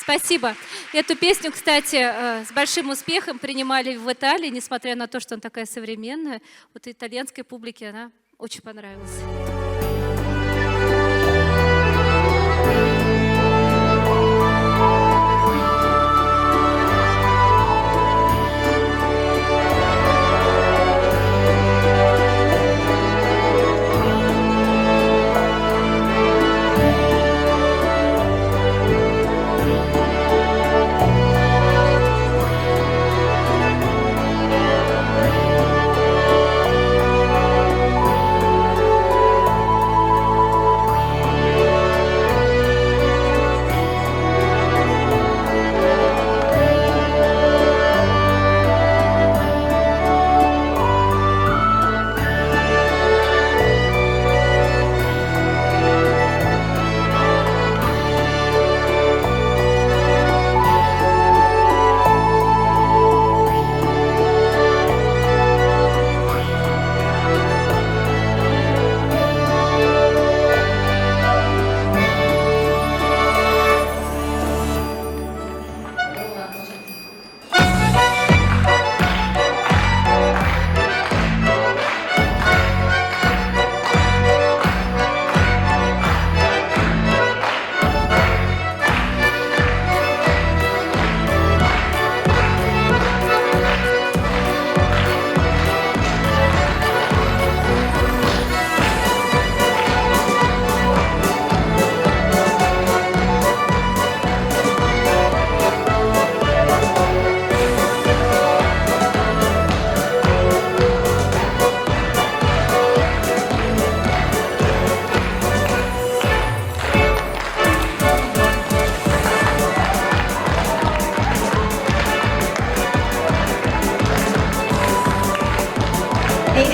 Спасибо. Эту песню, кстати, с большим успехом принимали в Италии, несмотря на то, что она такая современная. Вот итальянской публике она очень понравилась.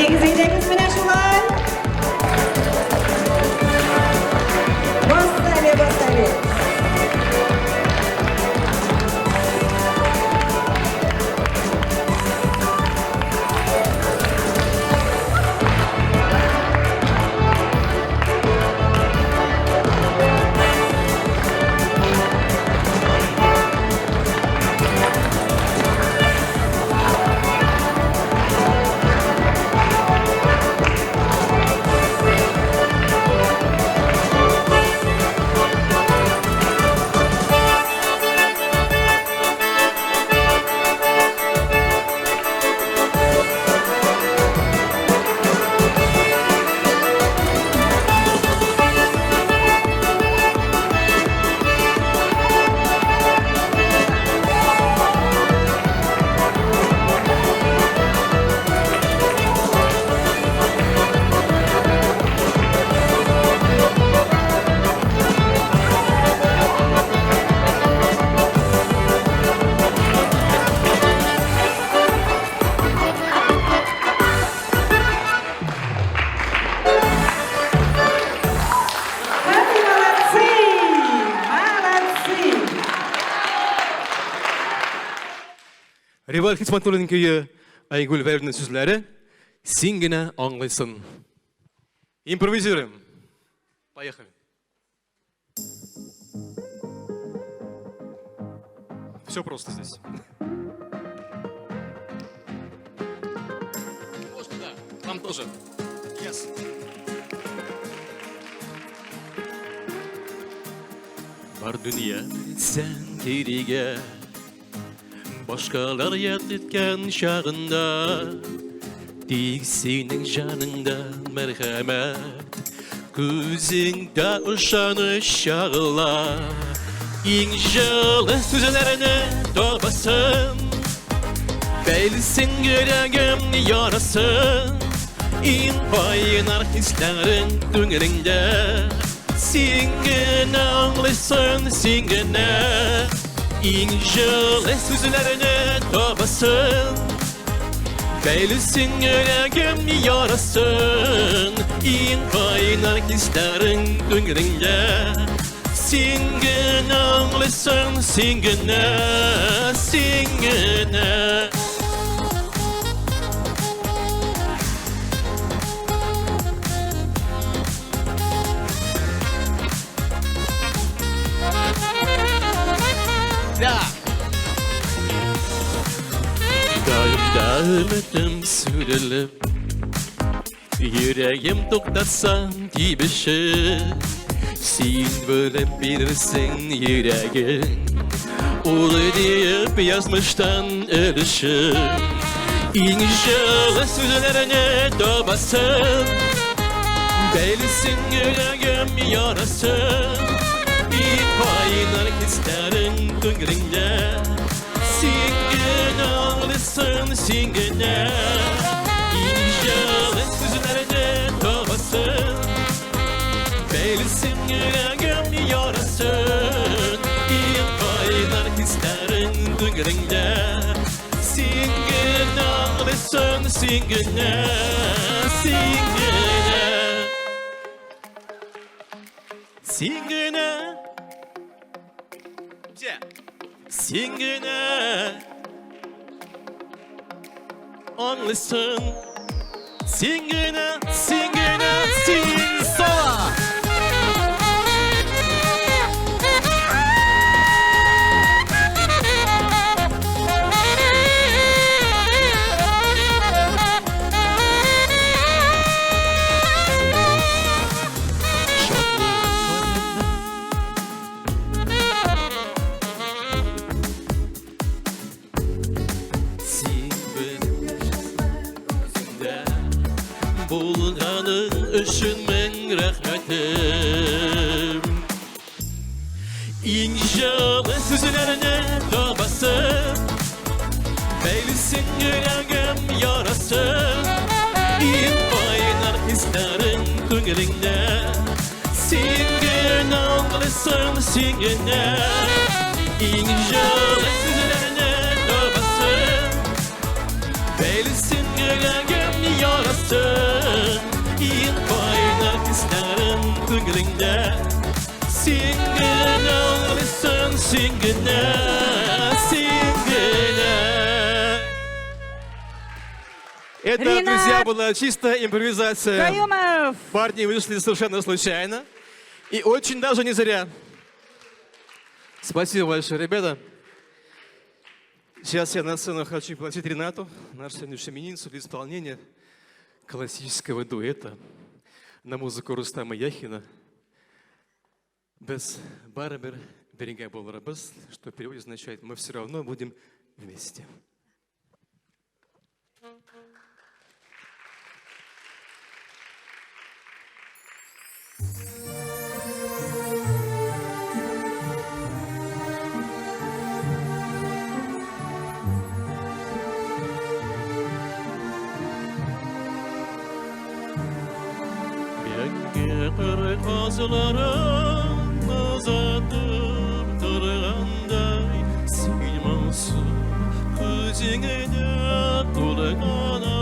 Негізіндеңіз міне шулай. Бастали, бастали. Ревал Хисматуллин күйі Айгүл Вәлінің сөзлері «Сен генә аңлайсың». Импровизируем. Поехали. Все просто здесь. Можно, да. Там тоже. Yes. Бар дүния сен кереге Башкалар ят еткән шағында Тик сенің жаныңда мәрхәмәт Күзіңдә ышаныш шағыла Ең жылы сүзләрне табасың Бәйлсен йөрәгем ярасын Ин байынар хисләрен күңелеңдә Сен генә аңлайсың, сен генә Ең жылы сүзләрне табасың Бәйлсен йөрәгем ярасын Ин байынар хисләрен күңелеңдә Сен генә аңлайсың, сен генә, сен генә Да! Dağım sürülüp yüreğim toklatsam gibişi sen böyle bilirsin yüreğin ulu deyip yazmıştan ölüşüm İnşallah sözlerine dobasın Belsin yüreğim yarasın İpaylar hislerin gönlünde Singin ağlısın singine İnşallah sözlerine dobasın Belsin yüreğim yarasın İpaylar hislerin gönlünde Singin ağlısın singine Singine Singine Singine Ağlısın Singine Singine Sing sola Bulgaның үшін мен рахметім İnşallah sözlerine dobasın Beylisin yüreğim yarasın İnfaylar hislerin gönlünde Singin ağlısın singine İnşallah sözlerine dobasın Beylisin yüreğim yarasın İnfaylar hislerin gönlünde Singine ağlısın singine Singine Это, Ренат! друзья, была чистая импровизация. Каюмов! Парни вышли совершенно случайно. И очень даже не зря. Спасибо большое, ребята. Сейчас я на сцену хочу пригласить Ренату, нашу сегодняшнюю именинницу, для исполнения классического дуэта на музыку Рустама Яхина «Без барабер берега был рабыз», что в переводе означает «Мы все равно будем вместе». Kırık ağızların uzatıp durğanday Silmasın kızine tulğanay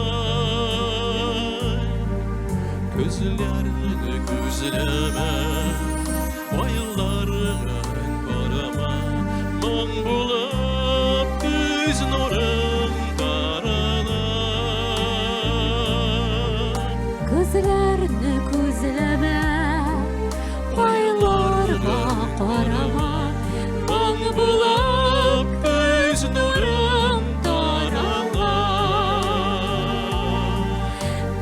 Gözlerini gözleme Ayılların karama Man bulup göz nurun karanay Gözlerini gözleme Aylarga qarama Maң bulab göz nurun taralar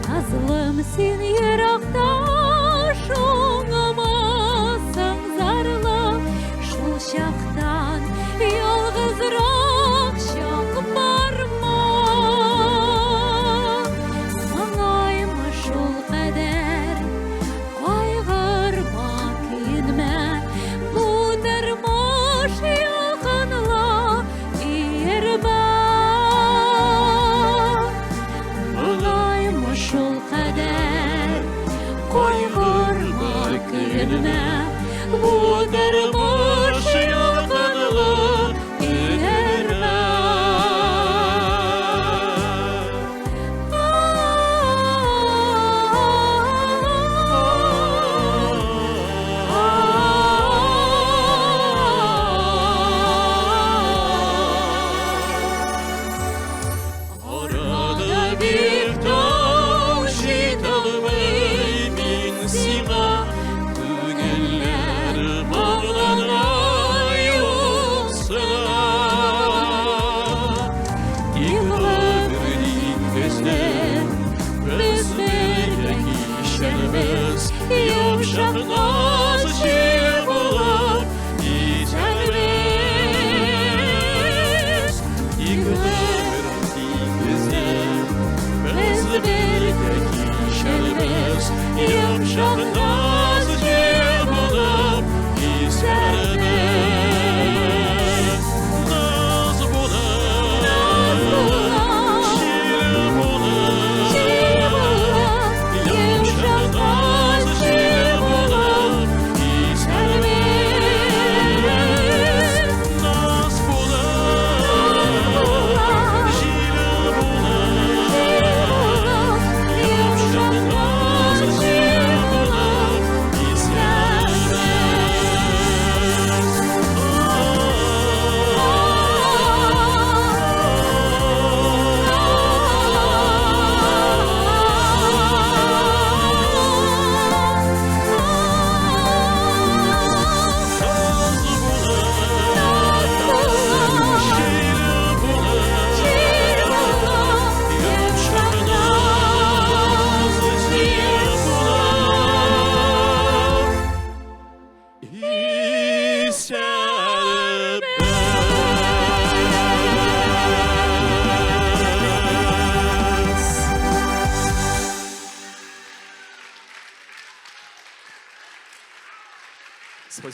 Nazlım sen yıraqda Şoңамасың зарлы Шул чақтан ялгызрак чак барма Саңайма шул кадәр Кайгырма көйнмә Бу тормыш якынла ирбә Саңайма шул кадәр Кайгырма көйнмә Бу тормыш якынла ирбә Арада бир тау житалмый мин сиңа Күңелләр бар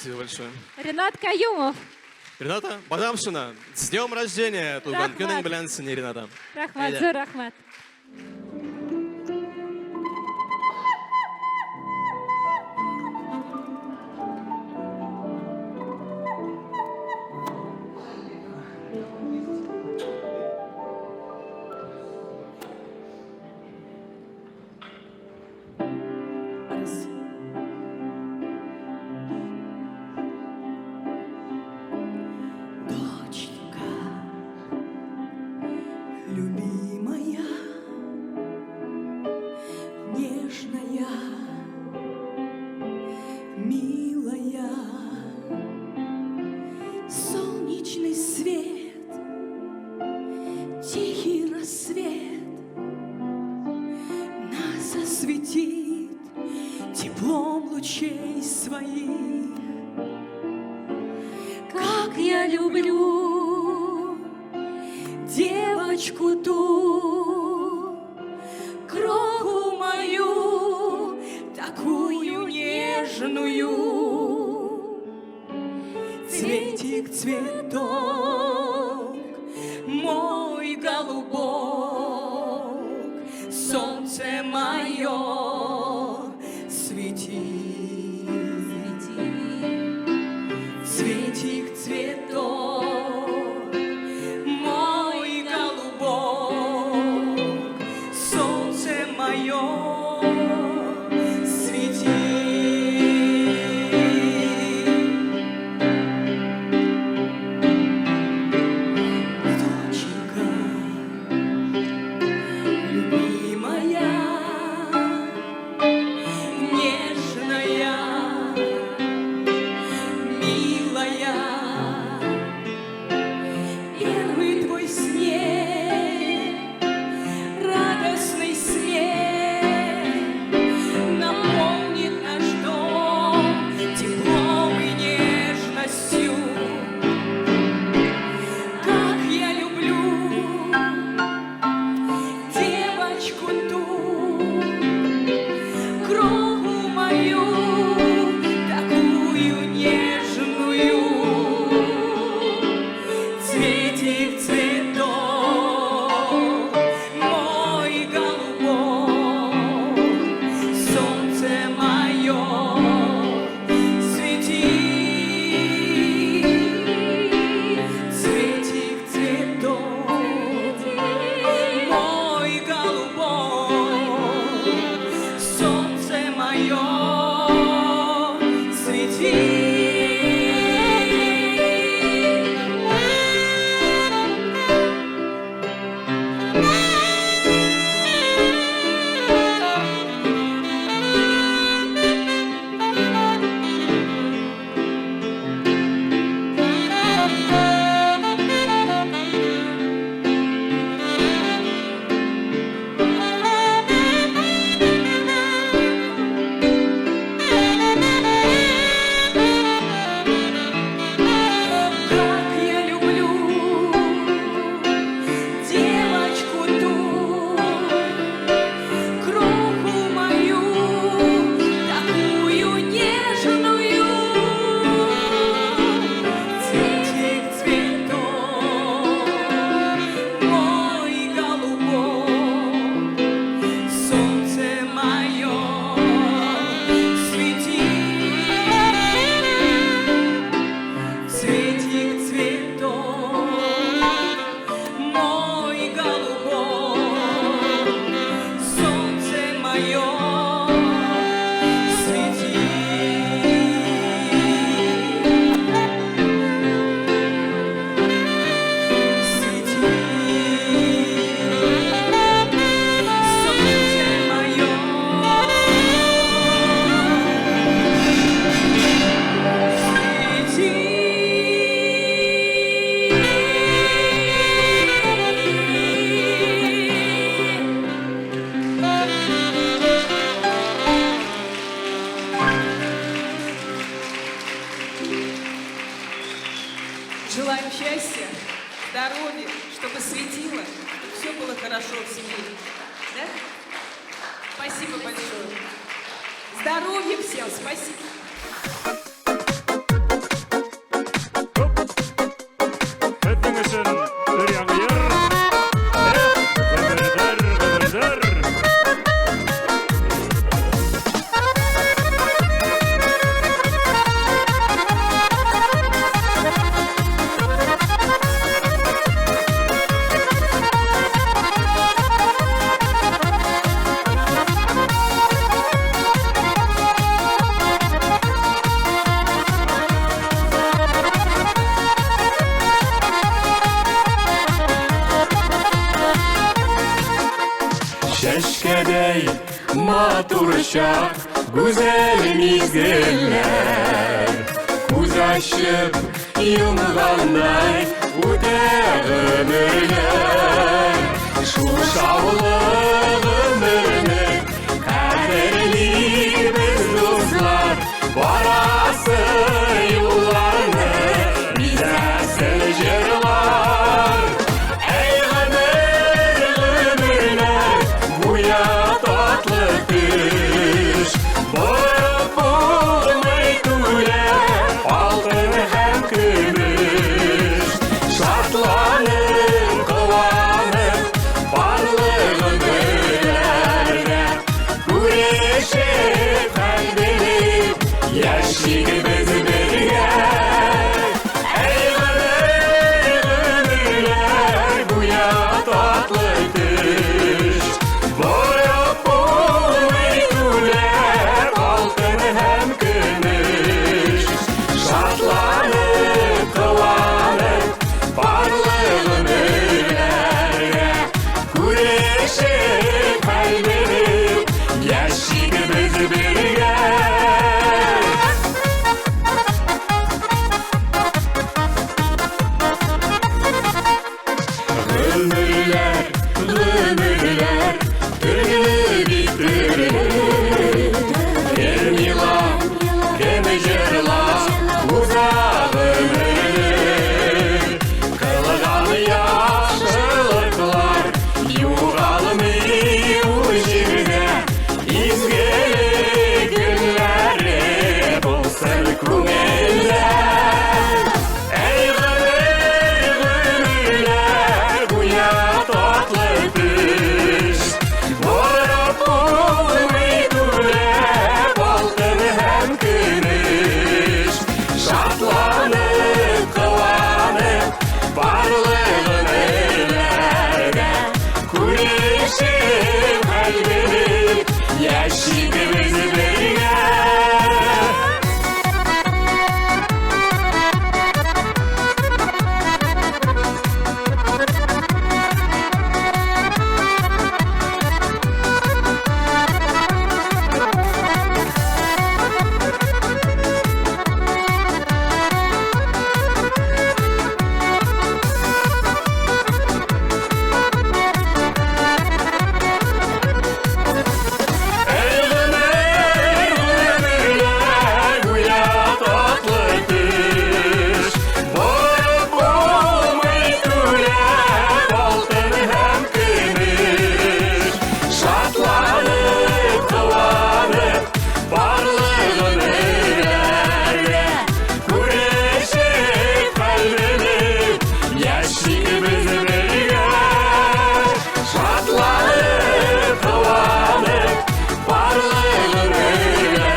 Спасибо большое. Ренат Каюмов. Рената Бадамшина, с днем рождения! Туган Рахмат. күнің біләнсін, Рената. Рахмат, Әйдә. зор рахмат. Доченька, любимая, нежная, милая, солнечный свет, тихий рассвет нас осветит теплом лучей своих. Как я люблю девочку ту, кроху мою, такую нежную. Цветик, цветок, мой голубок, солнце мое, свети. Цветик, цветок, мой голубок, солнце мое, свети. Доченька, любимая, нежная, милая, первый твой снег, радостный смех наполнит наш дом теплом и нежностью. Как я люблю девочку ту, кроху мою, такую нежную. Цветик, цветок, мой голубок, солнце мое, свети. Цветик, цветок, мой голубок, солнце мое, свети. Как я люблю девочку ту, кроху мою, такую нежную. Цветик, цветок, мой голубок, солнце мое, свети. Цветик, цветок, мой голубок, солнце мое, свети. Свети, солнце мое, желаем счастья, здоровья, чтобы светило, чтобы все было хорошо в семье. Да? Спасибо большое. Здоровья всем, спасибо. Шуның өчен Үряңгыр. Гомелдер. Чәчкәдәй матур чак, güzel мизгелләр. Күз ачып йомгандай үтә гомерләр. Шул шаулы гомерне кадерлик без дуслар. Барасы юлларны бизәсен җырлар. Әй гомерләр, буя татлы төш. Борып булмый түләп алтын һәм көмеш. Шатланып, кыланып, барлык гомерләргә күрешеп калбелеп яшибез бергә. Әй гомерләр, буя татлы төш. Борып булмый түләп алтын һәм көмеш. Шатланып, кыланып, барлык гомерләргә күрешеп калбелеп яшибез бергә. Гомерләр, гомерләр, төрле бит төрле. Кем елап, кем җырлап, уза гомерләр. Кылган яхшылыклар югалмый ул җирдә. Изгелек гөлләре булсын күңелдә. Әй гомерләр, буя татлы төш. Борып булмый түләп алтын һәм көмеш. Шатланып, кыланып, барлык гомерләргә күрешеп калбелеп яшибез бергә. Әй гомерләр, буя татлы төш. Борып булмый түләп алтын һәм көмеш. Шатланып, кыланып, барлык гомерләргә күрешеп калбелеп яшибез бергә. Шатланып, кыланып, барлык гомерләргә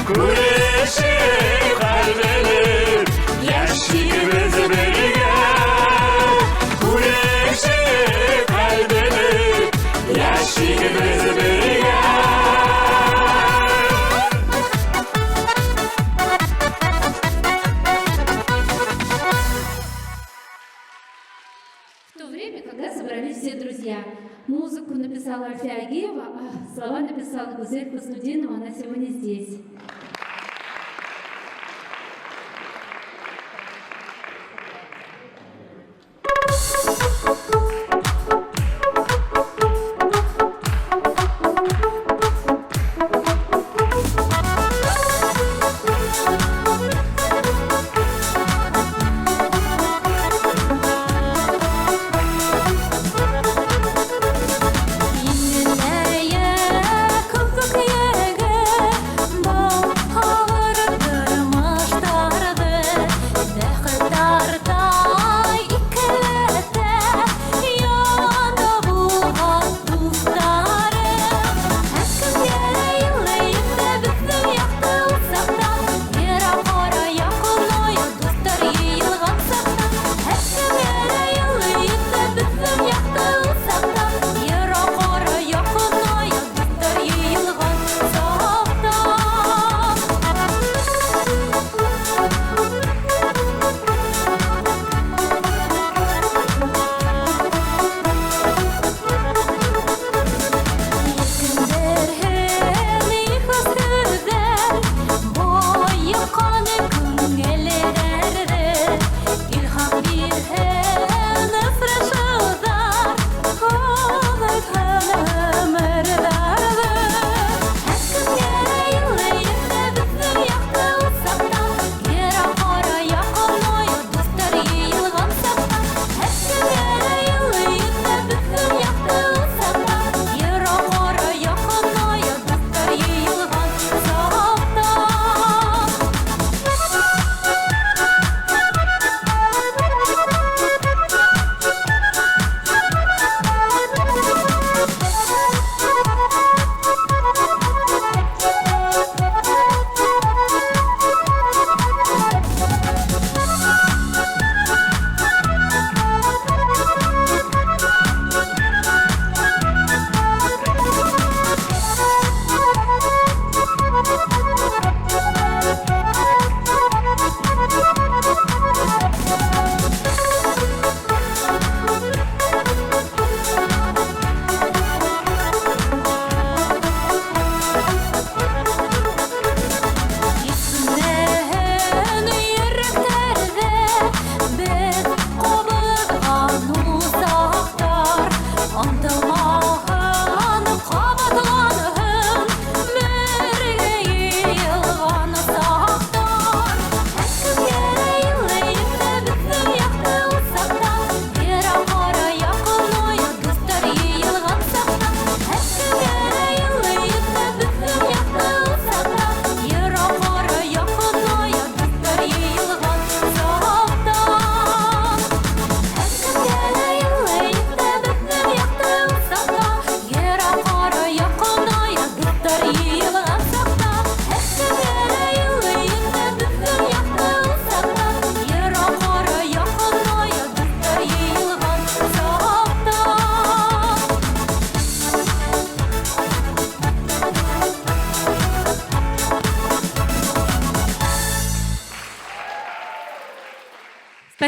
күрешеп калбелеп яшибез бергә. Күрешеп калбелеп яшибез бергә. В то время, когда собрались все друзья, музыку написала Альфия Агеева, а слова написала Гузель Фаснудинова, она сегодня здесь. Иннәя күпкәгә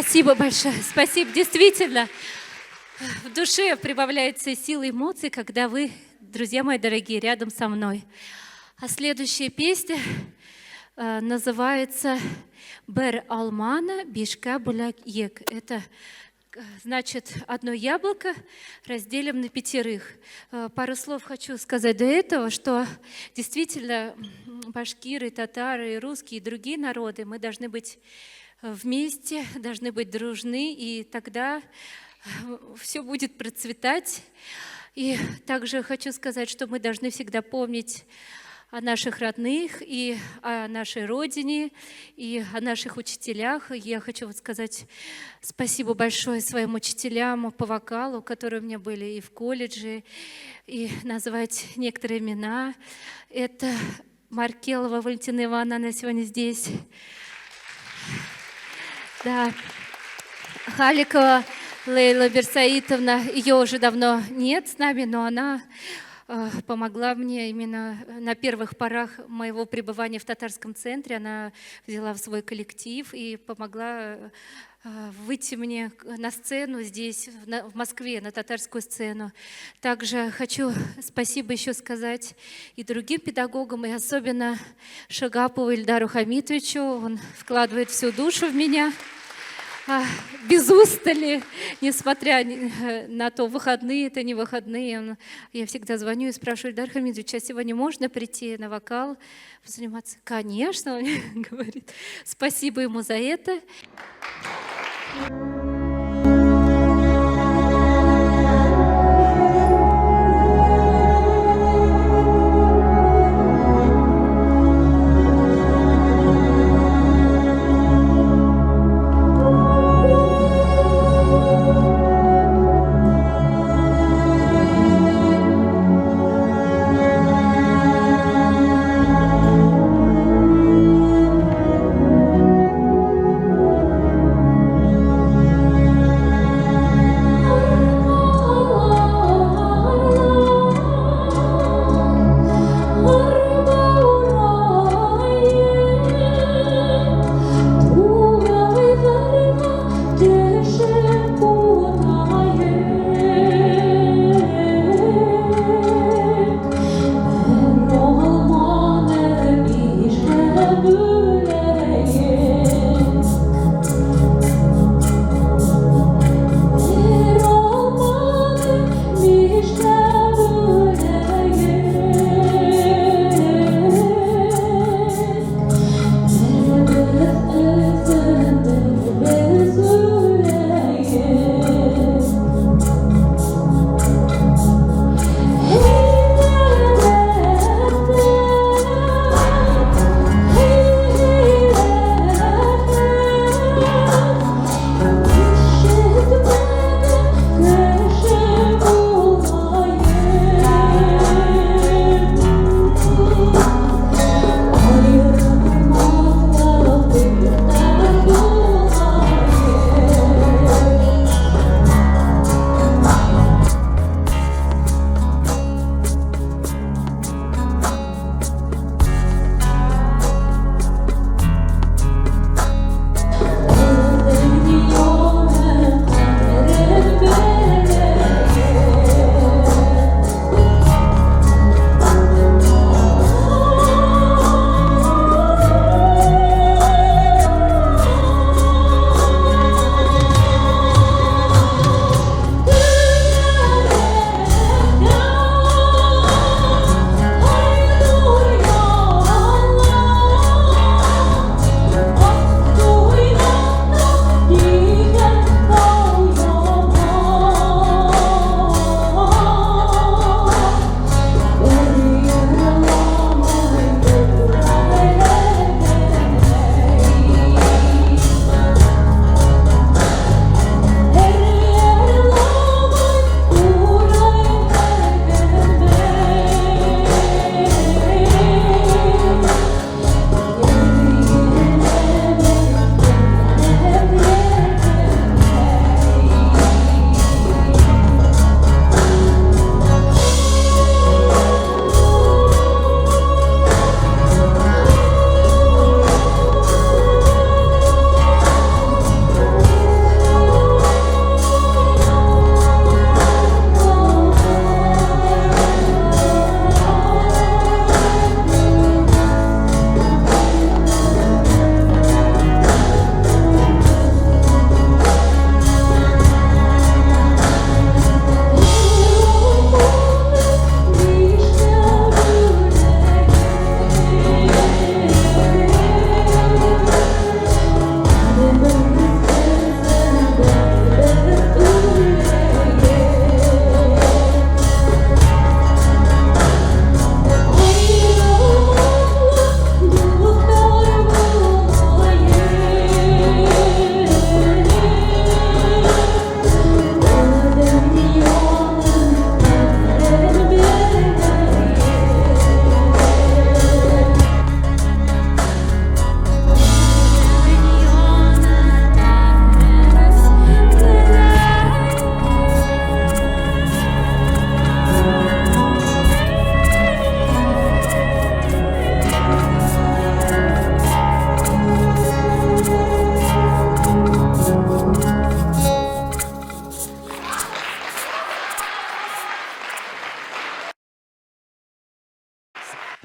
Спасибо большое. Спасибо. Действительно, в душе прибавляется сила эмоций, когда вы, друзья мои дорогие, рядом со мной. А следующая песня называется «Бер алмана бишка буляк ек». Это значит одно яблоко разделим на 5. Пару слов хочу сказать до этого, что действительно башкиры, татары, русские и другие народы, мы должны быть вместе, должны быть дружны, и тогда все будет процветать. И также хочу сказать, что мы должны всегда помнить о наших родных и о нашей родине, и о наших учителях. Я хочу вот сказать спасибо большое своим учителям по вокалу, которые у меня были и в колледже, и назвать некоторые имена. Это Маркелова Валентина Ивановна, она сегодня здесь. Да. Халикова Лейла Берсаитовна, ее уже давно нет с нами, но она помогла мне именно на первых порах моего пребывания в татарском центре. Она взяла в свой коллектив и помогла выйти мне на сцену здесь, в Москве, на татарскую сцену. Также хочу спасибо еще сказать и другим педагогам, и особенно Шагапову Ильдару Хамитовичу. Он вкладывает всю душу в меня. Без устали, несмотря на то, выходные это не выходные. Я всегда звоню и спрашиваю: Ильдар Хамидович, а сегодня можно прийти на вокал, заниматься? Конечно, он говорит. Спасибо ему за это.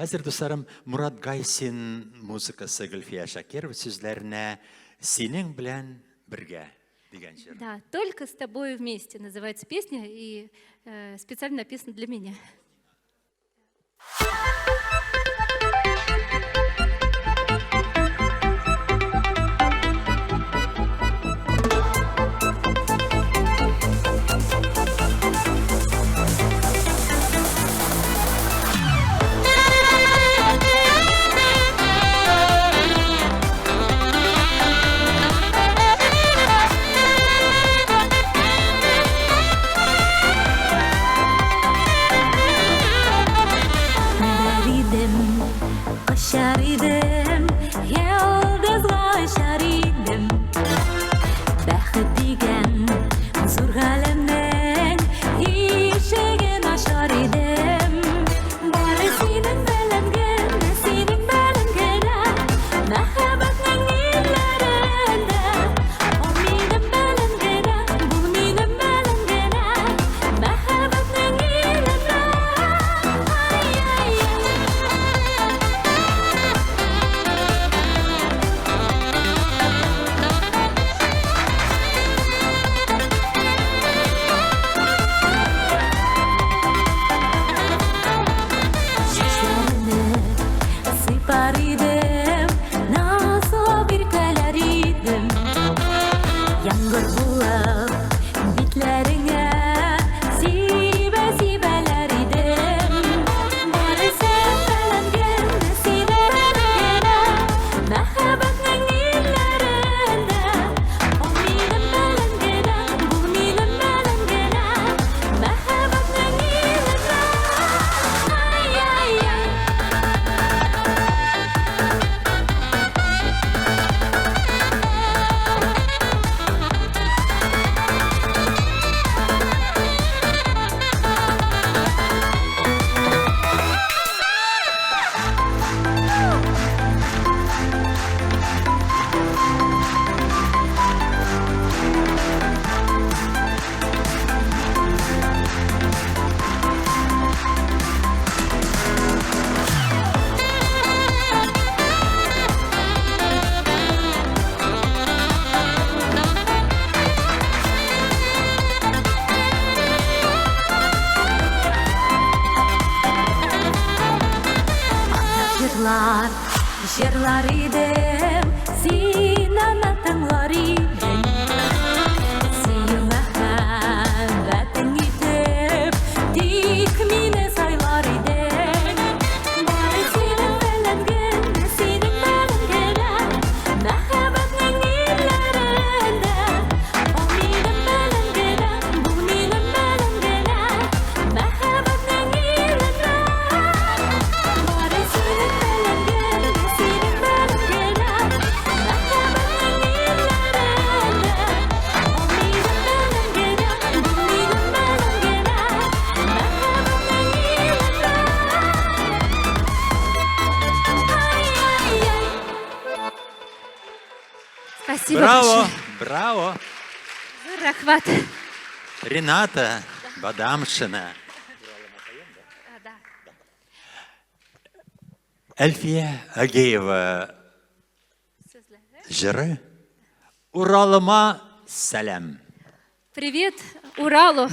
Хәзер дусларым, Мурат Гайсин музыкасы Гөлфия Шакирова сүзләренә «Синең белән бергә» дигән җыр. Да, «Только с тобой вместе» называется песня, и специально написана для меня. Şaridim, yıldızlar şaridim. Бәхет дигән зур галәмнең ишеген ачар идем. Бары синең белән генә, синең белән генә, мәхәббәтнең илләрендә. О минем белән генә, бу минем белән генә, мәхәббәтнең илләрендә. Сыйпар идем, назлы биркәләр идем. Яңгыр булып, битләреңә сибә-сибәләр идем. Бары син белән генә, син белән генә, мәхәббәтнең илләрендә. О минем белән генә, бу минем белән генә, мәхәббәтнең илләрендә. Ай-яй-яй. Җырлар идем, син аны тыңлар идең. Сөю мәхәббәтең итеп, тик мине сайлар идең. Бары синең белән генә, синең белән генә, мәхәббәтнең илләрендә. О минем белән генә, бу минем белән генә, мәхәббәтнең илләрендә. Бары синең белән генә, синең белән генә, мәхәббәтнең илләрендә. О минем белән генә, бу минем белән генә, мәхәббәтнең илләрендә. Ай-яй-яй. Спасибо Браво, большое. браво. За рахват. Рената Бадамшина. Да. Әлфия Агеева жыры «Уралыма сәлем». Привет Уралу.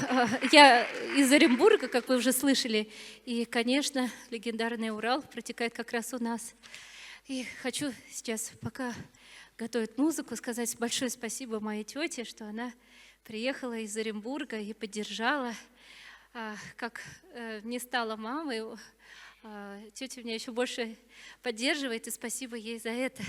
Я из Оренбурга, как вы уже слышали. И, конечно, легендарный Урал протекает как раз у нас. И хочу сейчас, пока готовят музыку, сказать большое спасибо моей тете, что она приехала из Оренбурга и поддержала. Как не стала мамой, тетя меня еще больше поддерживает, и спасибо ей за это.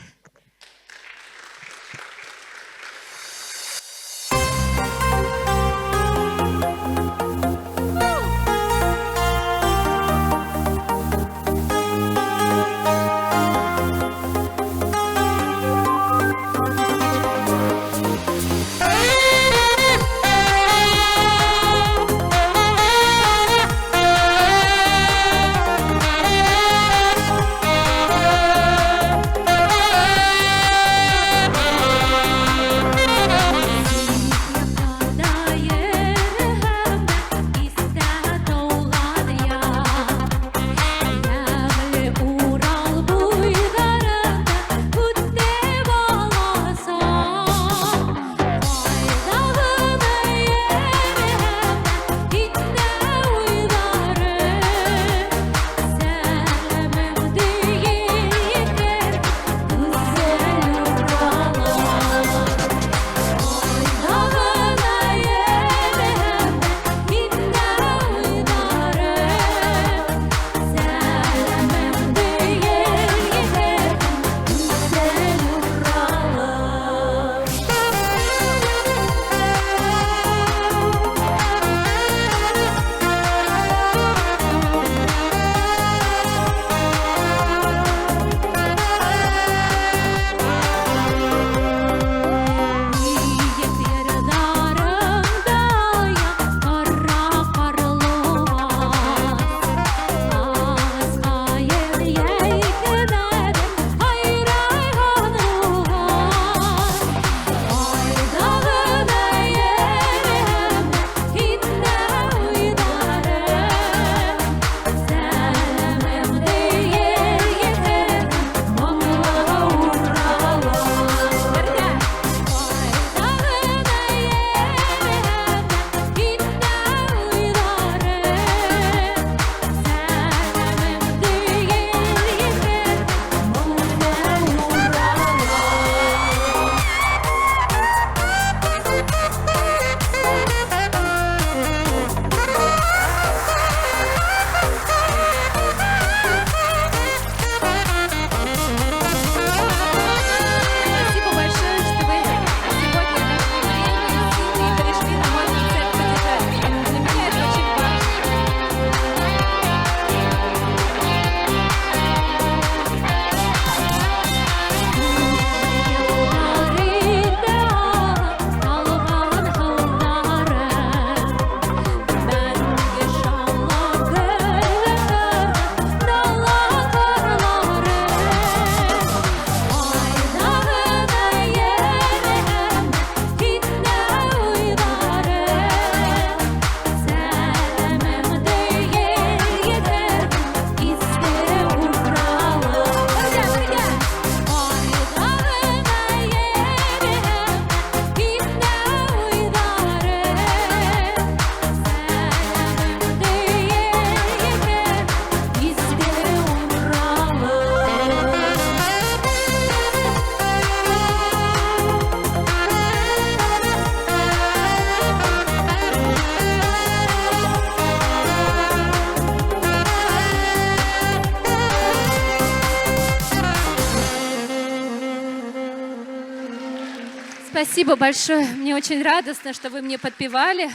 Спасибо большое. Мне очень радостно, что вы мне подпевали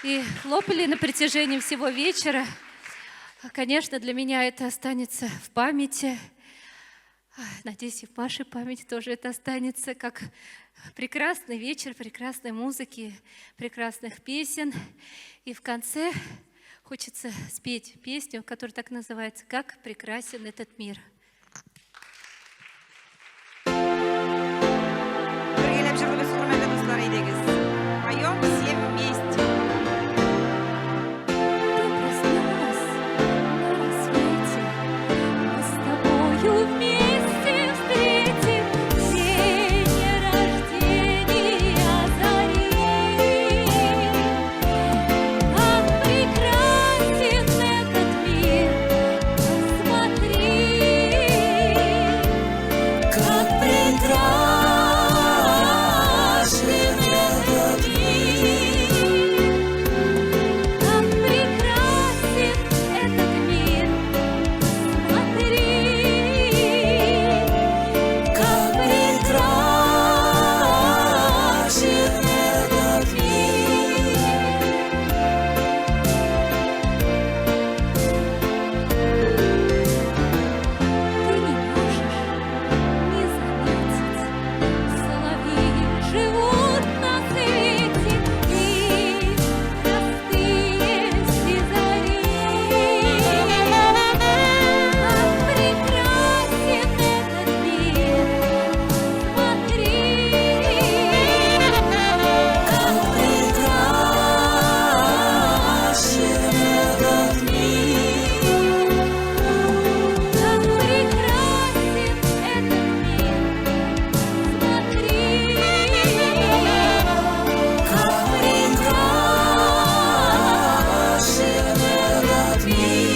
и хлопали на протяжении всего вечера. Конечно, для меня это останется в памяти. Надеюсь, и в вашей памяти тоже это останется, как прекрасный вечер, прекрасной музыки, прекрасных песен. И в конце хочется спеть песню, которая так называется «Как прекрасен этот мир». Birgelep jığılıp hurmatli dostlar ediniz. Поем все вместе. Ты проснулась на рассвете, мы с тобою вместе встретим день рождения зари. Как прекрасен этот мир, посмотри, как прекрасен этот мир. Как прекрасен этот мир, смотри, как прекрасен этот мир. Ты не можешь не заметить, соловьи живут на свете и простые сизари. Как прекрасен этот мир, смотри, как прекрасен этот мир. Как прекрасен этот мир, смотри, как прекрасен этот мир.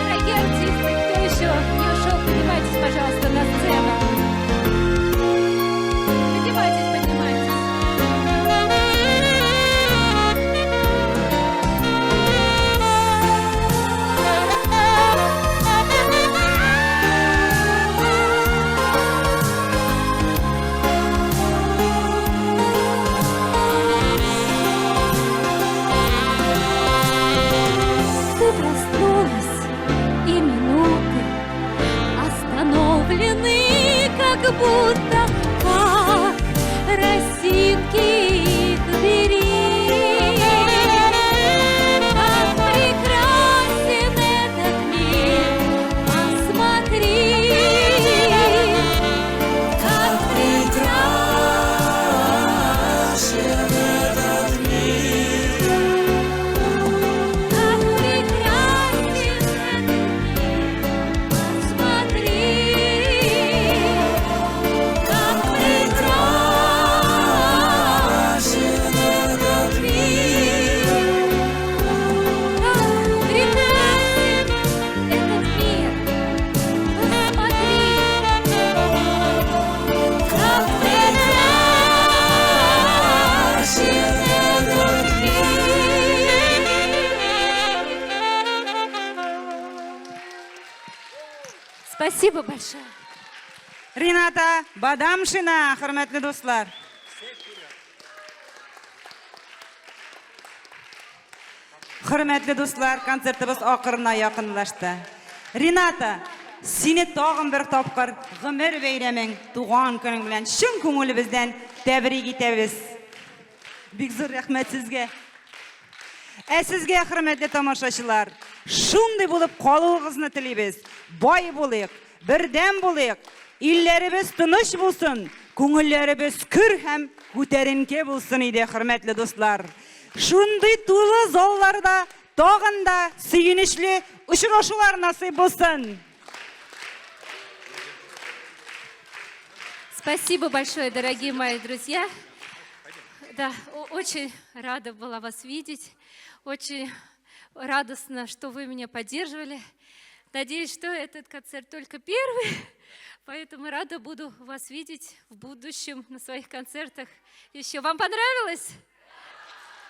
Дорогие артисты, кто еще не ушел, поднимайтесь, пожалуйста, на сцену. Поднимайтесь, поднимайтесь. Ты проснулась, и минуты остановлены, как будто как росинки их бери. Как прекрасен этот мир, посмотри, как прекрасен этот мир. Как прекрасен этот мир, посмотри, как прекрасен этот мир. Как прекрасен этот мир, посмотри, как прекрасен этот мир. Спасибо большое. Рената Бадамшина, hurmatli dostlar. Hurmatli dostlar, konsertimiz oxirina yaqinlashdi. Renata, seni tog'in bir topqir g'umir bayraming, tug'on kuning bilan chin ko'nglimizdan tabrik etamiz. Bek zo'r rahmat sizga. Sizga hurmatli tomoshachilar, shunday bo'lib qolishni tilaymiz. Boy bo'laylik, birdan bo'laylik. Illerimiz tinch bo'lsin, ko'ngillarimiz kir ham ko'tarinki bo'lsin edi, hurmatli do'stlar. Shunday to'la zallarda, tog'inda suyunishli uchrashuvlar nasib bo'lsin. Спасибо большое, дорогие мои друзья. Да, очень рада была вас видеть. Очень радостно, что вы меня поддерживали. Надеюсь, что этот концерт только первый. Поэтому рада буду вас видеть в будущем на своих концертах еще. Вам понравилось?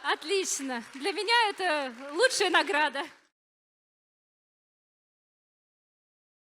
Отлично. Для меня это лучшая награда.